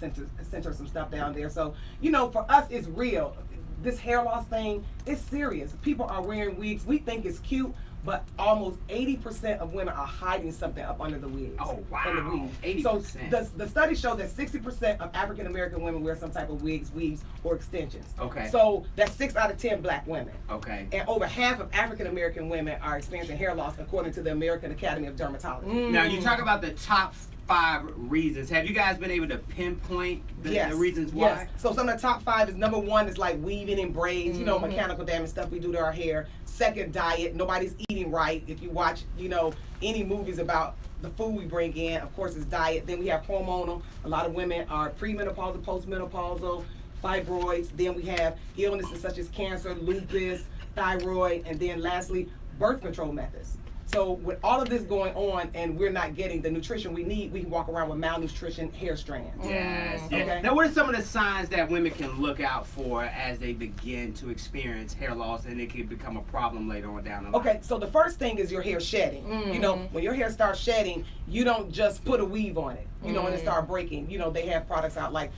sent her some stuff down there. So, you know, for us, it's real. This hair loss thing is serious. People are wearing wigs. We think it's cute, but almost 80% of women are hiding something up under the wigs. Oh, wow. In the weave. 80%. So the study showed that 60% of African American women wear some type of wigs, weaves, or extensions. Okay. So that's 6 out of 10 black women. Okay. And over half of African American women are experiencing hair loss, according to the American Academy of Dermatology. Now, you talk about the top 5 reasons. Have you guys been able to pinpoint the reasons why? Yes. So some of the top 5 is, number 1 is like weaving and braids, you know, mechanical damage stuff we do to our hair. Second, diet. Nobody's eating right. If you watch, you know, any movies about the food we bring in, of course, it's diet. Then we have hormonal. A lot of women are premenopausal, postmenopausal, fibroids. Then we have illnesses such as cancer, lupus, thyroid, and then lastly, birth control methods. So with all of this going on and we're not getting the nutrition we need, we can walk around with malnutrition hair strands. Yes. Okay. Now, what are some of the signs that women can look out for as they begin to experience hair loss and it can become a problem later on down the line? Okay, so the first thing is your hair shedding. You know, when your hair starts shedding, you don't just put a weave on it, you know, and it start breaking. You know, they have products out like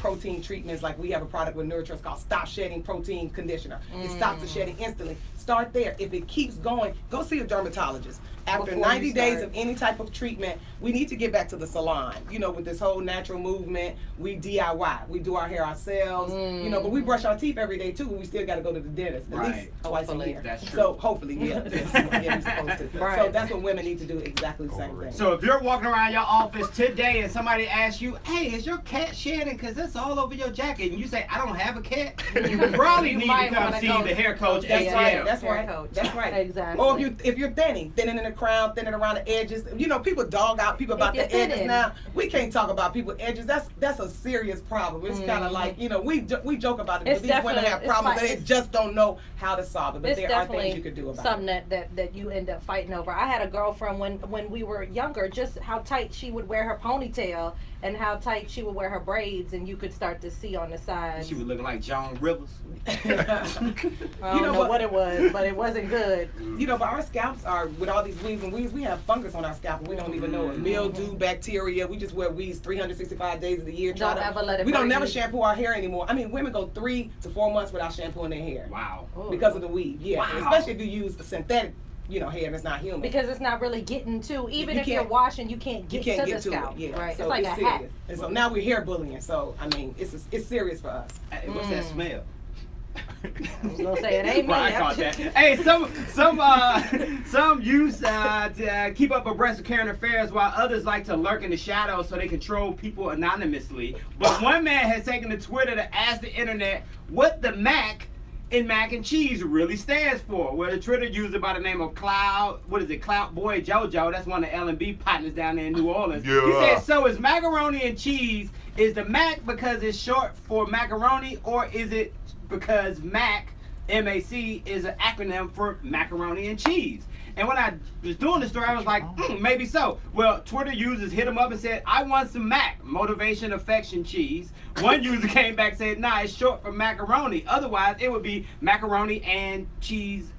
protein treatments, like we have a product with Nurtrust called Stop Shedding Protein Conditioner. It stops the shedding instantly. Start there. If it keeps going, go see a dermatologist. After 90 days of any type of treatment, we need to get back to the salon. You know, with this whole natural movement, we DIY. We do our hair ourselves, you know, but we brush our teeth every day too, but we still got to go to the dentist at least twice a year. That's true. So hopefully, yeah, we're supposed to. So that's what women need to do, exactly the same thing. So if you're walking around your office today and somebody asks you, hey, is your cat shedding because it's all over your jacket, and you say, I don't have a cat, you probably need to come see the hair coach. That's right. That's Hair right. coach. That's right. Exactly. Or if you're thinning in the crown, thinning around the edges. You know, people dog out people about the edges now. We can't talk about people edges. That's a serious problem. It's kind of like, you know, we joke about it, but these women have problems and they just don't know how to solve it. But there are things you could do about it. Something that you end up fighting over. I had a girlfriend when we were younger, just how tight she would wear her ponytail and how tight she would wear her braids, and you could start to see on the sides. She was looking like Joan Rivers. I don't know what it was, but it wasn't good. You know, but our scalps are, with all these weaves and weaves, we have fungus on our scalp and we don't even know it. Mildew, bacteria, we just wear weaves 365 days of the year. We don't never shampoo our hair anymore. I mean, women go 3 to 4 months without shampooing their hair. Wow. Because of the weave, yeah. Wow. Especially if you use a synthetic, you know, hair that's not human. Because it's not really getting to, even if you're washing, you can't get to the scalp. Yeah. Right. So it's like a serious. hat. And so now we're hair bullying. So, I mean, it's serious for us. Hey, what's that smell? I was gonna say it ain't me. I caught that. Hey, some use to keep up abreast of current affairs, while others like to lurk in the shadows so they control people anonymously. But one man has taken to Twitter to ask the internet what the Mac in mac and cheese really stands for. Well, the Twitter user by the name of Cloud Boy JoJo, that's one of the L&B partners down there in New Orleans. Yeah. He said, so is macaroni and cheese, is the Mac because it's short for macaroni, or is it because MAC, M-A-C, is an acronym for macaroni and cheese? And when I was doing the story, I was like, maybe so. Well, Twitter users hit him up and said, I want some MAC, motivation, affection, cheese. One user came back and said, nah, it's short for macaroni. Otherwise, it would be macaroni and cheese.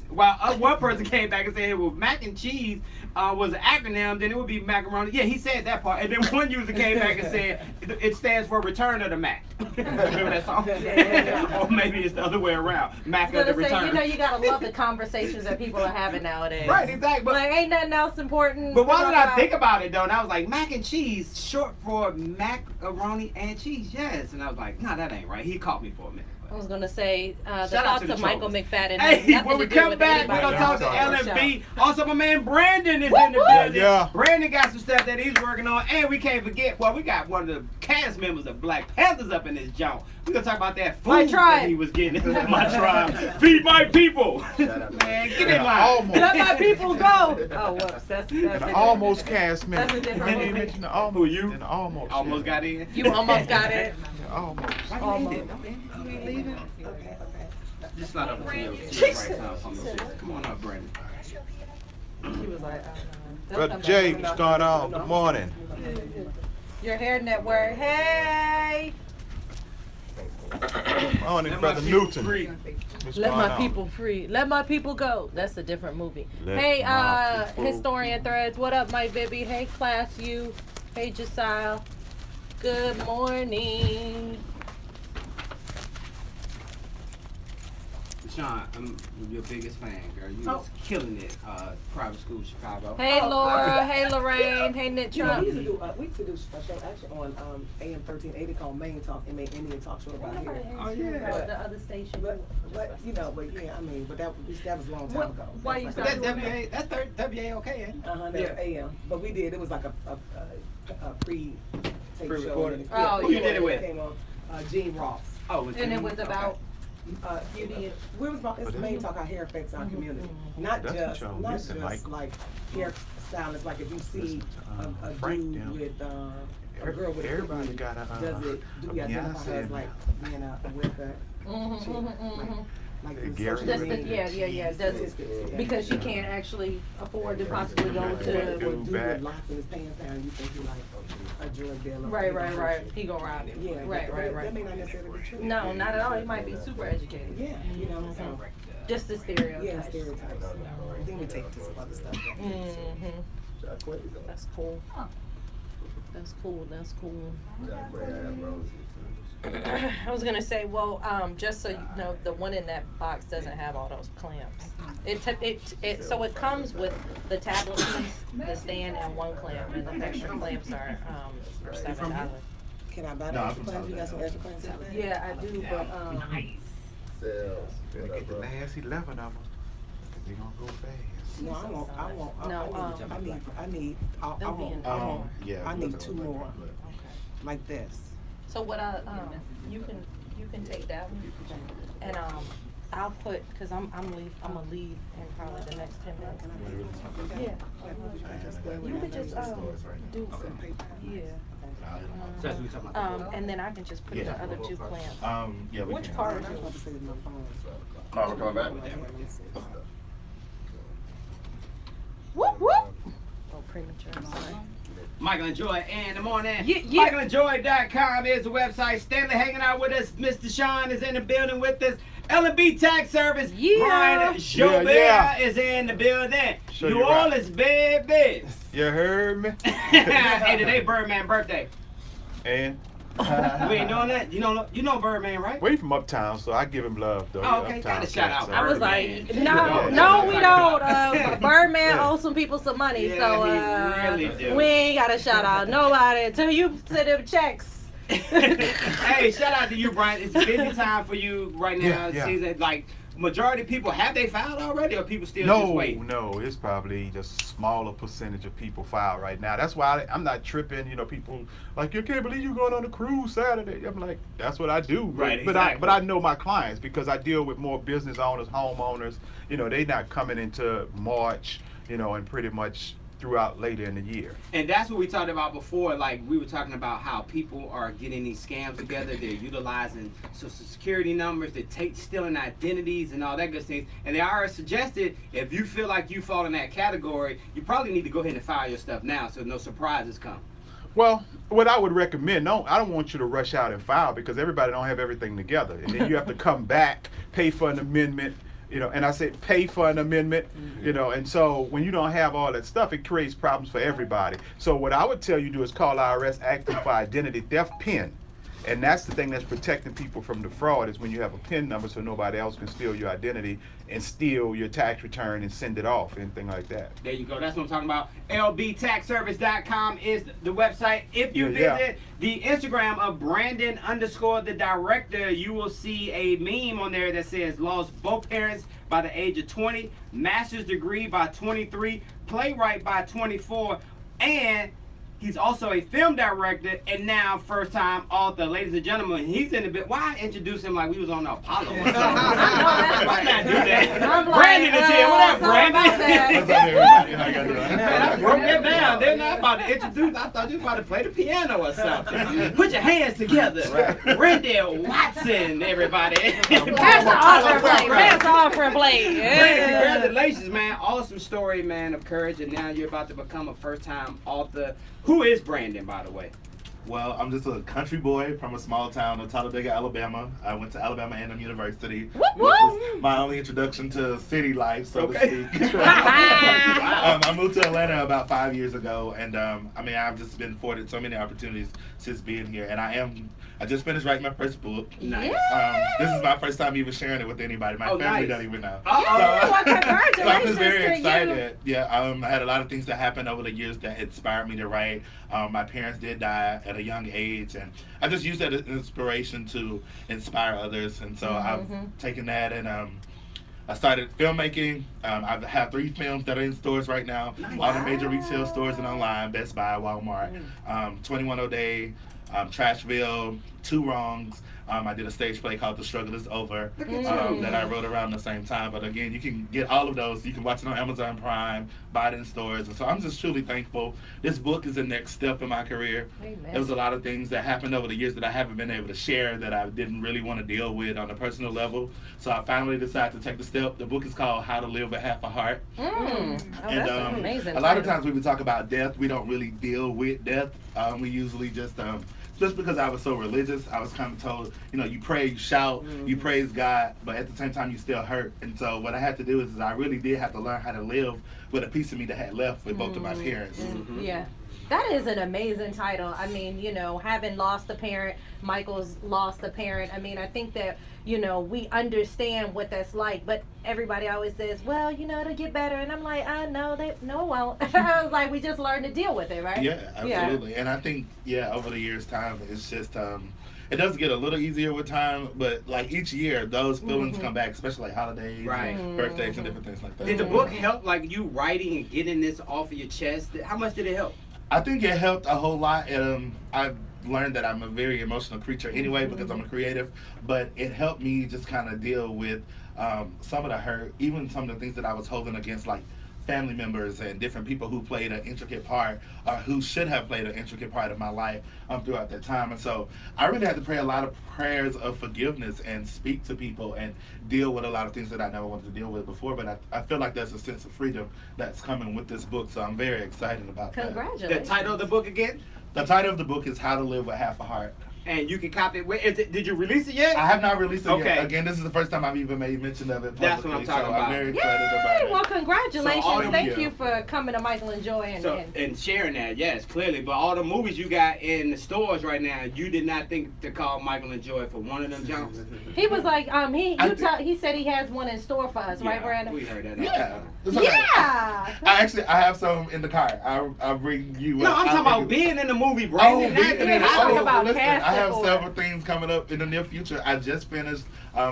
While one person came back and said, well, mac and cheese, was an acronym, then it would be macaroni. Yeah, he said that part. And then one user came back and said it stands for Return of the Mac. Remember that song? Or maybe it's the other way around. Mac of the Return. You know, you gotta love the conversations that people are having nowadays. Right, exactly. But like, ain't nothing else important. But why did I think about it though? And I was like, mac and cheese, short for macaroni and cheese, yes. And I was like, nah, that ain't right. He caught me for a minute. I was gonna say the Shout out thoughts to of the Michael trolls. McFadden. Hey, when we come back, we're gonna talk to LMB. Also, my man Brandon is in the building. Yeah. Brandon got some stuff that he's working on, and we can't forget. Well, we got one of the cast members of Black Panthers up in this joint. We're gonna talk about that food that he was getting. My tribe, feed my people. Man, get in line. Let my people go. Oh, whoops, that's an almost cast member. That's a different movie. You mentioned the almost. Who you? And the almost. Almost got in. You almost got it. Almost. Why you Almost. ain't you ain't leaving? Okay. Just slide up to your right now. Come on up, Brandon. He was like, Brother Jay, what's going on? Good morning. Your hair network. Hey. Morning, Brother Newton. What's Let going my on? people free. Let my people go. That's a different movie. Let Hey, my people Historian Threads. What up, my baby? Hey, Class U. Hey, Josiah. Good morning. Sean, I'm your biggest fan, girl. You was killing it, private school Chicago. Hey, Laura. Hey, Lorraine. Hey, Nick You know, Trump. we used to do a show actually on AM 1380 called Main Talk and made Indian talk show about here. Oh yeah. The other station. But yeah, I mean, but that was a long time ago. Why you But start that doing that? WAOK, ain't it? That's AM. But we did. It was like a pre-tape show. Pre-recorded? Oh, Who you did it with? Came on Gene Ross. Oh, And it was about Beauty. It's the Main Talk how hair affects our community. Not That's just what y'all missing, like hairstyle. It's like if you see a dude with a girl with everybody a got a do we identify her as like being with a like Gary. Yeah. Because she can't actually afford to possibly go to. Dude with locks in his pants down, you think he like a drug dealer. Right. He go around it. Yeah. Right. That may not necessarily be true. No, not at all. He might be super educated. Yeah, you know. So, Just the stereotypes. yeah, stereotypes. Then we take it to some other stuff. That's cool. That's cool. I was gonna say, well, just so you know, the one in that box doesn't have all those clamps. So it comes with the tablet piece, the stand, and one clamp, and the extra clamps are for $7. Can I buy the extra clamps? You got some extra clamps out there? Yeah, I do, but Let me get the last 11 of them. We gonna go fast. No, I need two more. Like this. So what you can take that one, and I'll put, cause I'm gonna leave in probably the next 10 minutes. Yeah. You could just do and then I can just put the other two clamps. Which car is yours? Oh, we're coming back. Whoop whoop. Oh, premature. I'm sorry. Michael and Joy in the morning. Yeah. MichaelandJoy.com is the website. Stanley hanging out with us. Mr. DeShawn is in the building with us. L&B Tax Service. Yeah. Brian Joubert Yeah. is in the building. Show New you right. Orleans, baby. You heard me? Hey, today Birdman birthday. And We ain't doing that. You know Birdman, right? we from uptown, so I give him love though. Oh, okay. Uptown Gotta shout out. cats, I was Birdman. like, no, we don't. Birdman owes some people some money, Yeah, so he really do. we ain't gotta shout out nobody until you send them checks. Hey, shout out to you, Brian. It's a busy time for you right now. Yeah. Season, like, majority of people, have they filed already, or people still just waiting? No, it's probably just a smaller percentage of people file right now. That's why I'm not tripping. You know, people like, you can't believe you're going on a cruise Saturday. I'm like, that's what I do. Right, But exactly. I know my clients because I deal with more business owners, homeowners. You know, they not coming into March, you know, and pretty much throughout later in the year. And that's what we talked about before. Like, we were talking about how people are getting these scams together. They're utilizing social security numbers. They're stealing identities and all that good things. And the IRS suggested, if you feel like you fall in that category, you probably need to go ahead and file your stuff now so no surprises come. Well, what I would recommend, I don't want you to rush out and file because everybody don't have everything together. And then you have to come back, pay for an amendment, You know, and I said pay for an amendment, you know, and so when you don't have all that stuff, it creates problems for everybody. So what I would tell you to do is call IRS, ask them for identity theft PIN. And that's the thing that's protecting people from the fraud is when you have a PIN number so nobody else can steal your identity and steal your tax return and send it off, anything like that. There you go. That's what I'm talking about. lbtaxservice.com is the website. If you visit the Instagram of Brandon_the director, you will see a meme on there that says lost both parents by the age of 20, master's degree by 23, playwright by 24, and he's also a film director and now first-time author. Ladies and gentlemen, he's in the bit. Why introduce him like we was on the Apollo or something? Why not do that? Brandon is here. What up, Brandon? What's up, everybody? How y'all doing? Man, I broke that down. They're not about to introduce. I thought you were about to play the piano or something. Put your hands together. Randall Watson, everybody. Pass the offer plate. Pass the offer plate. Man, congratulations, man. Awesome story, man, of courage. And now you're about to become a first-time author. Who is Brandon, by the way? Well, I'm just a country boy from a small town of Talladega, Alabama. I went to Alabama A&M University. Which was my only introduction to city life, so to speak. I moved to Atlanta about 5 years ago, and I mean, I've just been afforded so many opportunities since being here. And I just finished writing my first book. Nice. This is my first time even sharing it with anybody. My family doesn't even know. Well, congratulations so I'm just very to excited. Yeah, I had a lot of things that happened over the years that inspired me to write. My parents did die at a young age, and I just used that as inspiration to inspire others. And so I've taken that and I started filmmaking. I have 3 films that are in stores right now. All the major retail stores and online, Best Buy, Walmart, 21 O'Day, Trashville, Two Wrongs. I did a stage play called The Struggle Is Over that I wrote around the same time. But again, you can get all of those. You can watch it on Amazon Prime, buy it in stores. And so I'm just truly thankful. This book is the next step in my career. Amen. There was a lot of things that happened over the years that I haven't been able to share that I didn't really want to deal with on a personal level. So I finally decided to take the step. The book is called How to Live with Half a Heart. Oh, that's an amazing a lot of times when we talk about death, we don't really deal with death. We usually just because I was so religious, I was kind of told, you know, you pray, you shout, you praise God, but at the same time you still hurt. And so what I had to do is I really did have to learn how to live with a piece of me that had left with both of my parents. Yeah. That is an amazing title. I mean, you know, having lost a parent, Michael's lost a parent. I mean, I think that, you know, we understand what that's like, but everybody always says, well, you know, it'll get better. And I'm like, no, it won't. I was like, we just learn to deal with it, right? Yeah, absolutely. Yeah. And I think, over the years' time, it's just, it does get a little easier with time, but like each year, those feelings come back, especially like holidays, birthdays, and different things like that. Did the book help, like you writing and getting this off of your chest? How much did it help? I think it helped a whole lot. I've learned that I'm a very emotional creature anyway because I'm a creative, but it helped me just kind of deal with some of the hurt, even some of the things that I was holding against, like family members and different people who played an intricate part or who should have played an intricate part of my life throughout that time. And so I really had to pray a lot of prayers of forgiveness and speak to people and deal with a lot of things that I never wanted to deal with before. But I feel like there's a sense of freedom that's coming with this book, so I'm very excited about that. Congratulations. The title of the book again? The title of the book is How to Live with Half a Heart. And you can copy it. Did you release it yet? I have not released it yet. Again, this is the first time I've even made mention of it publicly. That's what I'm talking about. I'm very excited about it. Well, congratulations. Thank you for coming to Michael and Joy and sharing that. Yes, clearly. But all the movies you got in the stores right now, you did not think to call Michael and Joy for one of them jumps? He was like, he said he has one in store for us, right, Brandon? We heard that. Yeah. I have some in the car. I'll bring you. No, I'm talking about being in the movie, Brandon. I have several things coming up in the near future. I just finished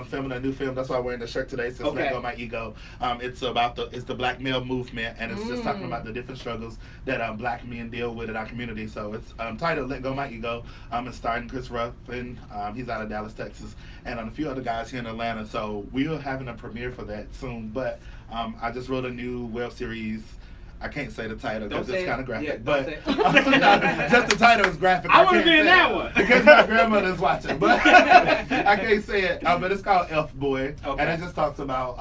filming a new film. That's why I'm wearing the shirt today. So Let Go My Ego. It's the Black male movement, and it's just talking about the different struggles that Black men deal with in our community. So it's titled Let Go My Ego. It's starring Chris Ruffin. He's out of Dallas, Texas, and a few other guys here in Atlanta. So we are having a premiere for that soon. But I just wrote a new web series. I can't say the title because it's kind of graphic, but just the title is graphic. I want to be in that one because my grandmother's watching, but I can't say it. But it's called Elf Boy, and it just talks about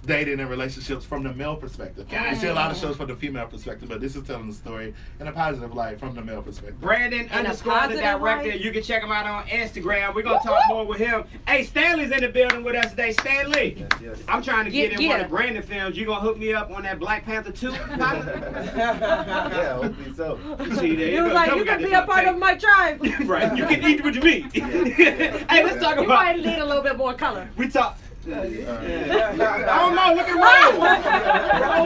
dating and relationships from the male perspective. You see a lot of shows from the female perspective, but this is telling the story in a positive light from the male perspective. Brandon _ the director. You can check him out on Instagram. We're gonna talk more with him. Hey, Stanley's in the building with us today. Stanley, Yes. I'm trying to get in one of Brandon films. You gonna hook me up on that Black Panther 2? Yeah, hopefully so. See, there He you was go. like, Come, you we got can this be a on part tape. of my tribe. Right, you can eat with me. Hey, let's talk You about. might need a little bit more color. We talk. I don't know. Look at Rose.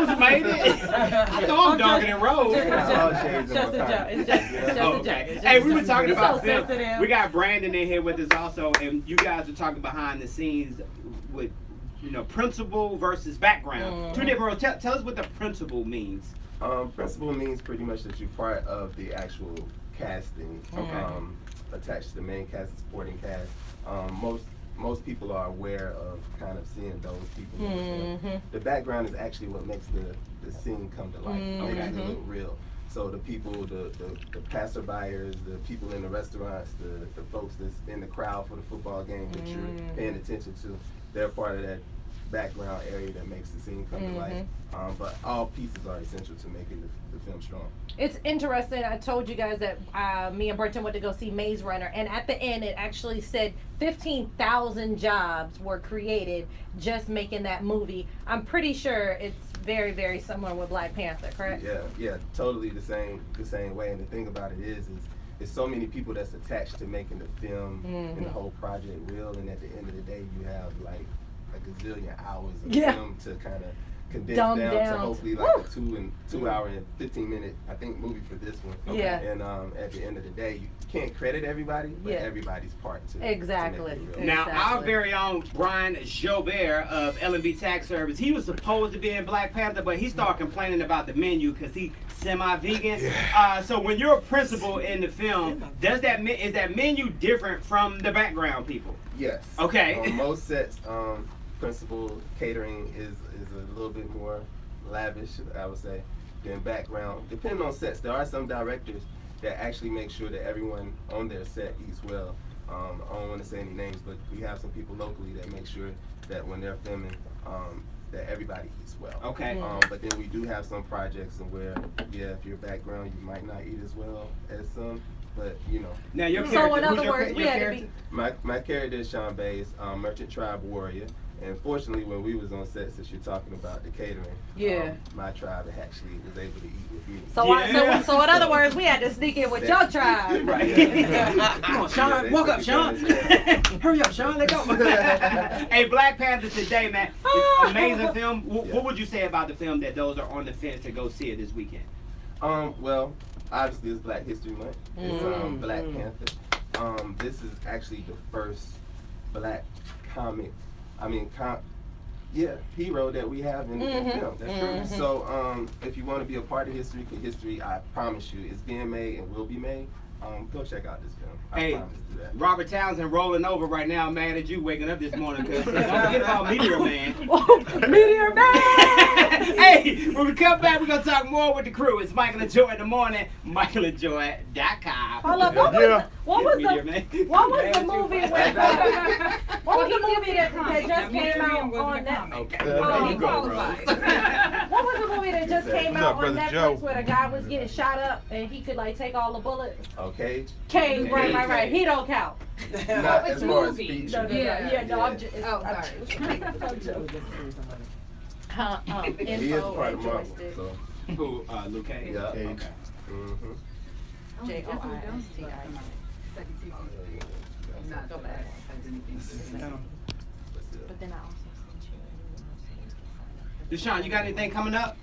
Rose made it. I know I'm darker than Rose. It's just a joke. It's just a joke. Okay. Hey, we were talking You're about so film. sensitive. We got Brandon in here with us also, and you guys are talking behind the scenes with, principle versus background. Two different roles. Tell us what the principle means. Principal means pretty much that you're part of the actual casting, attached to the main cast and supporting cast. Most people are aware of kind of seeing those people. In the film. The background is actually what makes the scene come to life, makes it look real. So the people, the passerbyers, the people in the restaurants, the folks that's in the crowd for the football game that you're paying attention to, they're part of that background area that makes the scene come to life. But all pieces are essential to making the film strong. It's interesting. I told you guys that me and Brenton went to go see Maze Runner, and at the end it actually said 15,000 jobs were created just making that movie. I'm pretty sure it's very, very similar with Black Panther, correct? Yeah, totally the same way. And the thing about it is there's so many people that's attached to making the film and the whole project real. And at the end of the day, you have like a gazillion hours of film to kind of condense down to hopefully like a 2 hour and 15 minute, I think, movie for this one. And at the end of the day, you can't credit everybody, but everybody's part to Exactly. To make it real. Now, our very own Brian Joubert of L&B Tax Service, he was supposed to be in Black Panther, but he started complaining about the menu because he's semi-vegan. So when you're a principal in the film, is that menu different from the background people? Yes. Okay. On most sets, principal catering is a little bit more lavish, I would say, than background. Depending on sets, there are some directors that actually make sure that everyone on their set eats well. I don't want to say any names, but we have some people locally that make sure that when they're filming, that everybody eats well. Okay. But then we do have some projects where, if you're background, you might not eat as well as some. But Now your So character, in other words, we had to be. my character is DeShawn Bullard, Merchant Tribe Warrior. And fortunately, when we was on set, since you're talking about the catering, my tribe actually was able to eat with me. So in other words, we had to sneak in with your tribe. Right. Come on, Sean. Walk up, Sean. Hurry up, Sean. Let's go. Hey, Black Panther today, man. Amazing film. What would you say about the film that those are on the fence to go see it this weekend? Well, obviously it's Black History Month. It's Black Panther. This is actually the first Black hero that we have in the film. That's true. So if you want to be a part of history, I promise you, it's being made and will be made. Go check out this film. I promise to do that. Robert Townsend rolling over right now, mad at you waking up this morning because don't forget about Meteor Man. Meteor Man! Hey, when we come back, we're going to talk more with the crew. It's Michael and Joy in the morning, michaelandjoy.com. Hold up, what was the movie what was the movie that just came out on Netflix? What was the movie that just came out on Netflix where the guy was getting shot up and he could like take all the bullets? Okay. Cage, right. He don't count. Not as far as feature. I'm just. He is part of Marvel. So. Who? Luke Cage? Yeah. Okay. Joisti. Not so bad. But then I also sent you. DeShawn, you got anything coming up?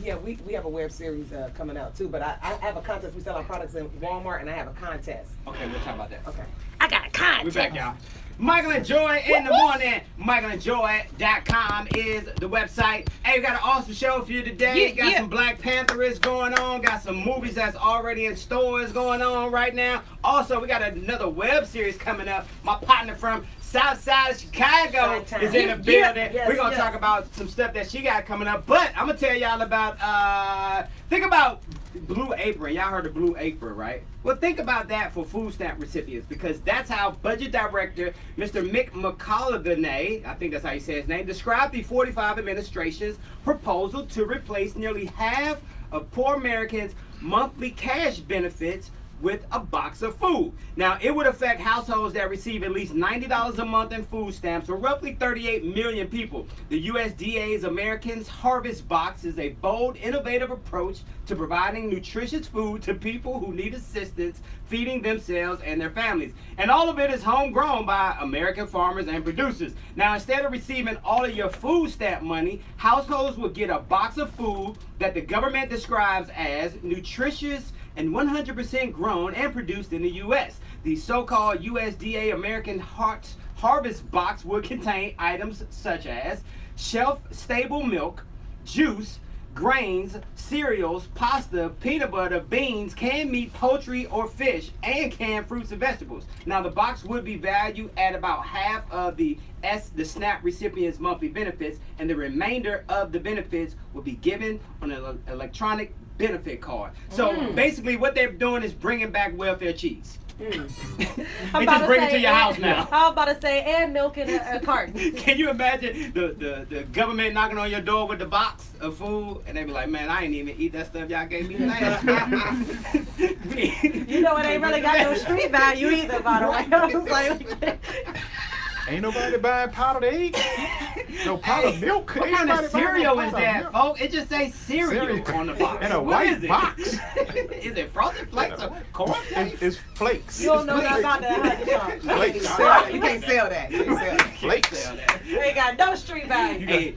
Yeah, we have a web series coming out too, but I have a contest. We sell our products in Walmart, and I have a contest. Okay, we'll talk about that. Okay. I got a contest. We're back, y'all. Michael and Joy in the morning. MichaelAndJoy.com is the website. Hey, we got an awesome show for you today. Got some Black Pantherists going on. Got some movies that's already in stores going on right now. Also, we got another web series coming up. My partner from South Side of Chicago is in the building. We're going to talk about some stuff that she got coming up. But I'm going to tell y'all about, think about Blue Apron, y'all heard of Blue Apron, right? Well, think about that for food stamp recipients, because that's how Budget Director Mr. Mick McColliganay, I think that's how you say his name, described the 45 administration's proposal to replace nearly half of poor Americans' monthly cash benefits with a box of food. Now, it would affect households that receive at least $90 a month in food stamps, or roughly 38 million people. The USDA's Americans Harvest Box is a bold, innovative approach to providing nutritious food to people who need assistance feeding themselves and their families. And all of it is homegrown by American farmers and producers. Now, instead of receiving all of your food stamp money, households will get a box of food that the government describes as nutritious and 100% grown and produced in the U.S. The so-called USDA American Harvest Box will contain items such as shelf-stable milk, juice, grains, cereals, pasta, peanut butter, beans, canned meat, poultry or fish, and canned fruits and vegetables. Now, the box would be valued at about half of the SNAP recipient's monthly benefits, and the remainder of the benefits will be given on an electronic benefit card. So basically what they're doing is bringing back welfare cheese. They just bring it to your house now. How about to say, and milk in a carton. Can you imagine the government knocking on your door with the box of food, and they be like, man, I ain't even eat that stuff y'all gave me tonight. You know, it ain't really got no street value either, by the way. I was like, ain't nobody buying powdered egg. No powdered milk. What kind of cereal is that, folks? It just says cereal on the box. And a white box. Is it Frosted Flakes or corn flakes? It's flakes. You don't know nothing about that. Flakes. You can't sell that. You can't sell that. Flakes. You ain't got no street value. Hey,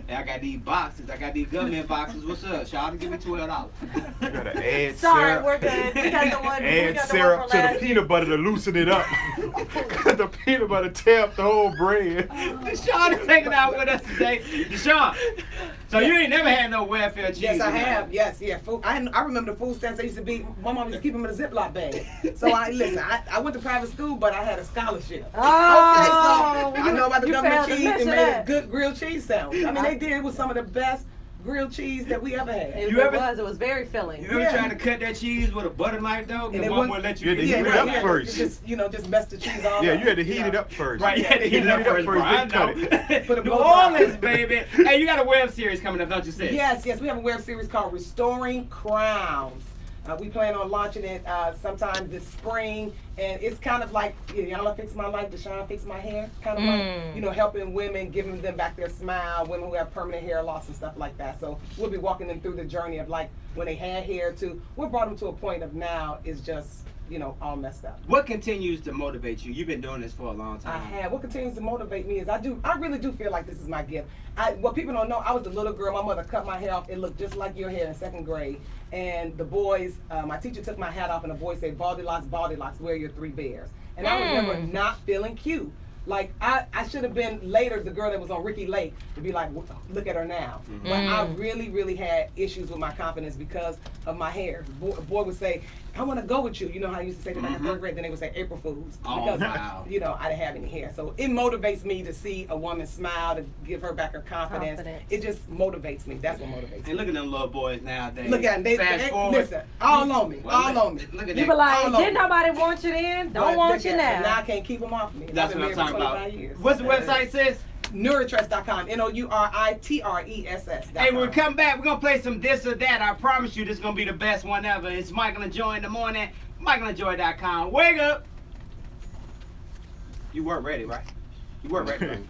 I got these boxes. I got these government boxes. What's up, Shawty? Give me $12. You gotta add Sorry, syrup. we're good. We got the one. Add syrup to the peanut butter to loosen it up. Cause the peanut butter tear up the whole bread. DeShawn is hanging out with us today. DeShawn, so you ain't never had no welfare cheese? Yes, I have. Yes, yeah. Food. I remember the food stamps. They used to be. My mom used to keep them in a Ziploc bag. So I went to private school, but I had a scholarship. Oh, okay, so I know about the government cheese and made a that. good grilled cheese sandwich. I mean, they did. It was some of the best grilled cheese that we ever had. It was very filling. You ever trying to cut that cheese with a butter knife though? Because mom wouldn't let you. You had to heat it up first. Just mess the cheese all up. Yeah, you had to heat it up first. Right, you had to heat it up first. Then cut it. Put a New blow dry. Orleans, baby. Hey, you got a web series coming up, don't you, sis? Yes, we have a web series called Restoring Crowns. We plan on launching it sometime this spring, and it's kind of like Y'all Fix My Life, DeShawn Fix My Hair, kind of like, helping women, giving them back their smile, women who have permanent hair loss and stuff like that. So we'll be walking them through the journey of like when they had hair to what brought them to a point of now is just, all messed up. What continues to motivate you? You've been doing this for a long time. I have. What continues to motivate me is I really do feel like this is my gift. What people don't know, I was a little girl. My mother cut my hair off. It looked just like your hair in 2nd grade. And the boys, my teacher took my hat off, and the boys said, baldy locks, wear your 3 bears. And I remember not feeling cute. Like, I should have been later the girl that was on Ricky Lake to be like, look at her now. But I really, really had issues with my confidence because of my hair. A boy would say, I want to go with you. You know how I used to say that back in 3rd grade, then they would say April Fools. Because, I didn't have any hair. So it motivates me to see a woman smile, to give her back her confidence. It just motivates me. That's what motivates me. And look at them little boys nowadays. Look at them. Fast forward. Listen, all on me. All on me. Look at you that. be like, didn't nobody want you then? Don't want you now. Now I can't keep them off me. That's what I'm talking about. Years. What's the website, sis? Nouritress.com. NOURITRESS.com. Hey, when we come back, we're going to play some This or That. I promise you this is going to be the best one ever. It's Michael and Joy in the morning. MichaelandJoy.com. Wake up. You weren't ready, right? You weren't ready, right?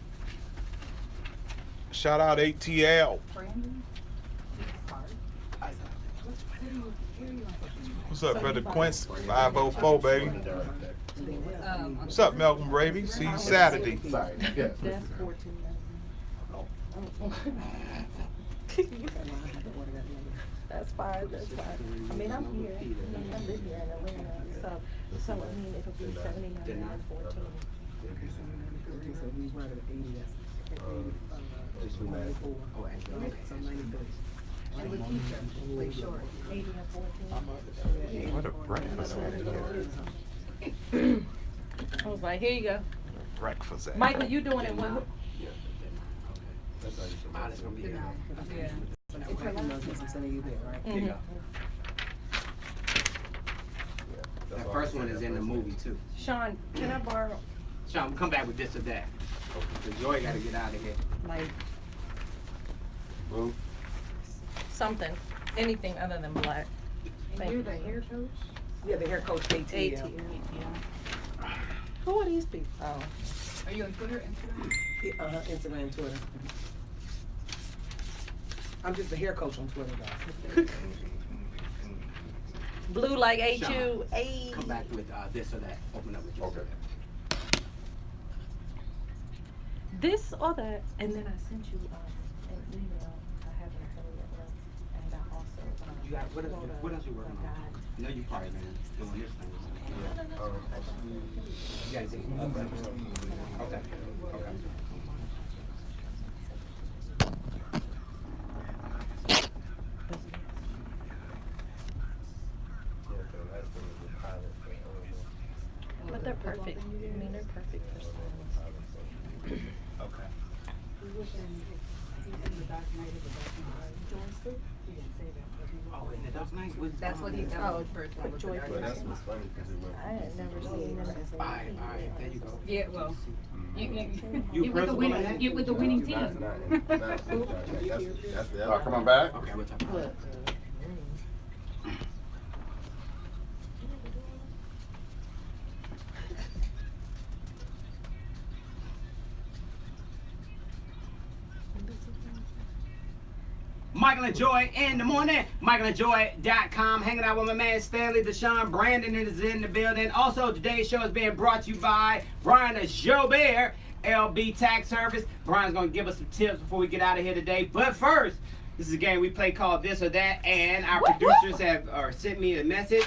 Shout out ATL. What's up, brother Quince? 504, baby. What's up, Malcolm Gravy? See you Saturday. Sorry. Yeah. That's fine. I mean, I'm here. I live here in Atlanta. So I mean, it'll be 79.14. So he's right at 80. Just 94. So 93. Way short. 80 and 14. What a breakfast at I was like, here you go. Breakfast at. Michael, you doing it with? That's going to be it. Yeah. It's like you know, some of you there, right? Here you go. first one is in the movie too. Sean, can I borrow Sean, come back with this or that. Cause Joy gotta get out of here. like Well, something, anything other than black? Thank You're you. the hair coach? Yeah, the hair coach ATL. ATL. Who are these people? Oh. Are you on Twitter, Instagram? Yeah, Instagram, Twitter. I'm just a hair coach on Twitter, guys. Blue like Sean, HUA. Come back with this or that. Open up with this. okay. This or that, and then I sent you an email. I haven't heard it yet, and I also. You got what else you working on? I know you probably been doing this thing. You gotta see. Okay. Okay. Yeah, the last one was the pilot. But they're perfect. I mean, they're perfect for stylists. Okay. Oh, in the Dark Knight? That's what he told first one. was the Joy. Dark But Knight. that's what's funny because it went. I had never seen them. Alright, there you go. Yeah, well, you You with the principal winning, in you with the winning That's team. not that's the other. Come on back. Okay, we'll talk about it. Michael and Joy in the morning. MichaelandJoy.com. Hanging out with my man Stanley DeShawn. Brandon is in the building. Also, today's show is being brought to you by Brian of Joubert, LB Tax Service. Brian's going to give us some tips before we get out of here today. But first, this is a game we play called This or That, and our producers have sent me a message.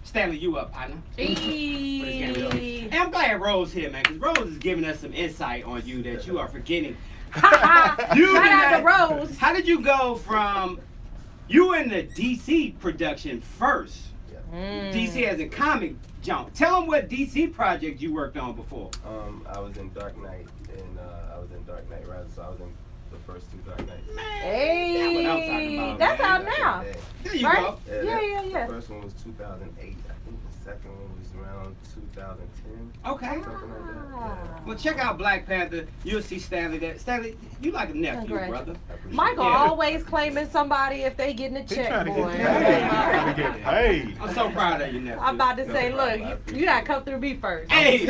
Stanley, you up, partner? Eee. And I'm glad Rose here, man, because Rose is giving us some insight on you that you are forgetting. Shout out to Rose. How did you go from you in the DC production first? DC as a comic jump. Tell them what DC project you worked on before. I was in Dark Knight and I was in Dark Knight Rises, so I was in the first two Dark Knights. Hey, that's what I'm talking about, that's man. out now. There you Right? go. Yeah. The first one was 2008. I think the second one was around 2010. Okay. Something like that. Yeah. Well, check out Black Panther. You'll see Stanley there. Stanley, you like a nephew, Congrats. brother. I appreciate Michael it. Yeah. always claiming somebody if they getting a He check, trying to boy. get paid. I'm so proud of you, nephew. I'm about to No say, problem. I look, appreciate you gotta it. come through me first. Hey,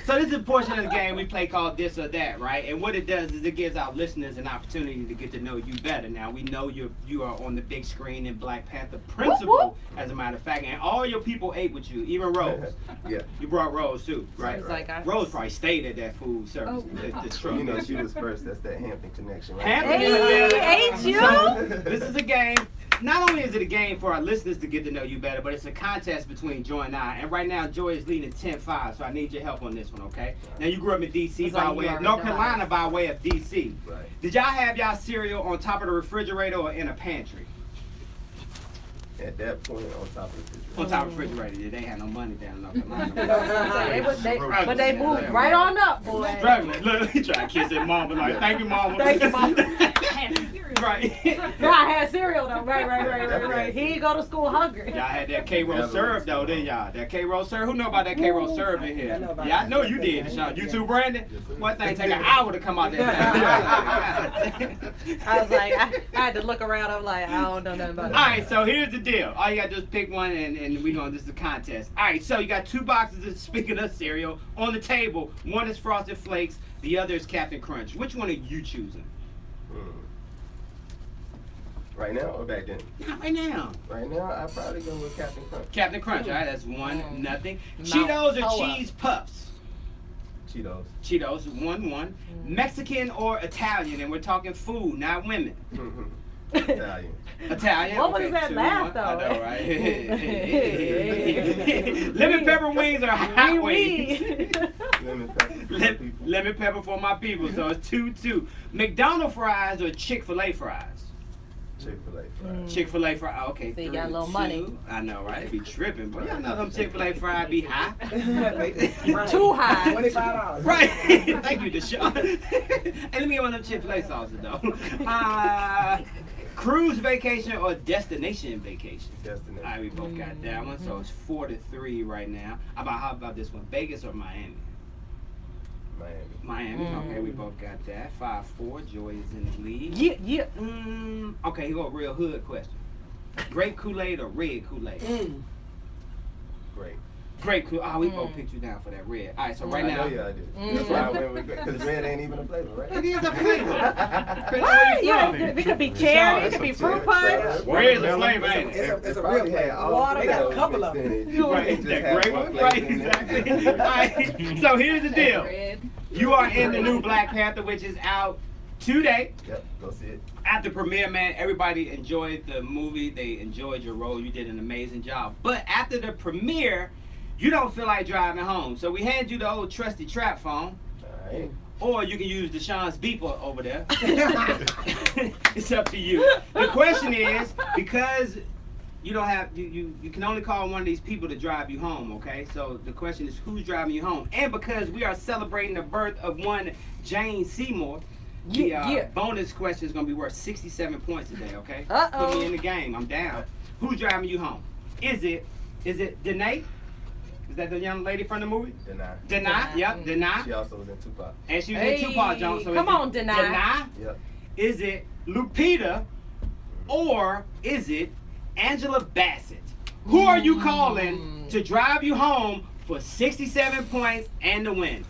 so this is a portion of the game we play called This or That, right? And what it does is it gives our listeners an opportunity to get to know you better. Now we know you are on the big screen in Black Panther Principal, as a matter of fact, and all your people ate with you, even Rose. Yeah. You brought Rose too, right? He's like, Rose probably stayed at that food service. The truck. You know, she was first. That's that Hampton connection, right? Hampton Hey, in the building. ain't you? So, this is a game. Not only is it a game for our listeners to get to know you better, but it's a contest between Joy and I. And right now, Joy is leading 10-5, so I need your help on this one, okay? Now, you grew up in D.C. It's by like way you of already North know. Carolina by way of D.C. Right. Did y'all have y'all cereal on top of the refrigerator or in a pantry? At that point, on top of the On top of the refrigerator. Yeah, they had no money down in North Carolina. But they moved right on up, boy. Struggling. Look, he trying to kiss his mama like, thank you, mama. Thank you, mama. Right. No, I had cereal though. Right. He didn't go to school hungry. Y'all had that K-Roll syrup though, didn't y'all? That K-Roll syrup? Who know about that K-Roll syrup in here? I know about Yeah, I that. know you did, Deshawn. You too, Brandon? One thing take an hour to come out there. I was like, I had to look around. I'm like, I don't know nothing about it. Alright, so here's the deal. All you gotta do is pick one and we gonna, this is a contest. Alright, so you got two boxes of speaking of cereal on the table. One is Frosted Flakes, the other is Captain Crunch. Which one are you choosing? Right now or back then? Not right now. Right now, I'd probably go with Captain Crunch. Captain Crunch, alright, that's 1-0. Mount Cheetos or Hoa. Cheese Puffs? Cheetos. Cheetos, 1-1. Mexican or Italian, and we're talking food, not women. Italian. Italian. What was okay, that 2-1. laugh, though? I know, right? Lemon pepper wings or hot wings? Lemon pepper. for my people. Lemon pepper for my people. So it's 2-2. McDonald's fries or Chick-fil-A fries? Chick-fil-A fries. Chick-fil-A fries. Okay. So you got a little 3-2. money. I know, right? It be tripping, but y'all know them Chick-fil-A fries be high. Too high. $25. Right. Thank you, DeShawn. Hey, let me get one of them Chick-fil-A sauces though. Cruise vacation or destination vacation? Destination. All right, we both got that one. So it's 4-3 right now. How about this one? Vegas or Miami? Miami. Okay, we both got that. 5-4. Joy is in the lead. Yeah. Okay, here go a real hood question. Grape Kool-Aid or red Kool-Aid? Great. Grape Kool-Aid. Oh, we both picked you down for that red. All right, so right I now. know y'all did. That's why I went with great. Because red ain't even a flavor, right? It is a flavor. What? Yeah, it could be cherry, it could be fruit punch. Red is a flavor, ain't it? It's a real flavor. Water, they got a couple of them. Right, that grape one, right? Exactly. All right, so here's the deal. You are in the new Black Panther, which is out today. Yep, go see it. At the premiere, man, everybody enjoyed the movie. They enjoyed your role. You did an amazing job. But after the premiere, you don't feel like driving home. So we hand you the old trusty trap phone. All right. Or you can use DeShawn's beeper over there. It's up to you. The question is, because you don't have, you can only call one of these people to drive you home, okay? So the question is, who's driving you home? And because we are celebrating the birth of one Jane Seymour, the bonus question is going to be worth 67 points today, okay? Uh-oh. Put me in the game. I'm down. Who's driving you home? Is it Danae? Is that the young lady from the movie? Danae, yep, Danae. She also was in Tupac. And she was in Tupac, Jones. So come on, Danae. Danae? Yep. Is it Lupita? Or is it Angela Bassett? Who are you calling to drive you home for 67 points and the win?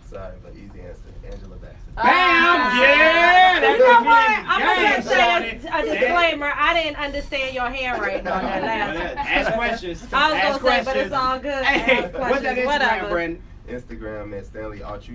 Sorry, but easy answer. Angela Bassett. Bam! Yeah! That's You know the what? winning I'm gonna game, just say Shawty. a disclaimer. I didn't understand your handwriting on that last one. Ask questions. I was Ask gonna say, but questions. it's all good. Hey, Ask what's that questions, Instagram, whatever. Brandon? Instagram at Stanley Aughtry.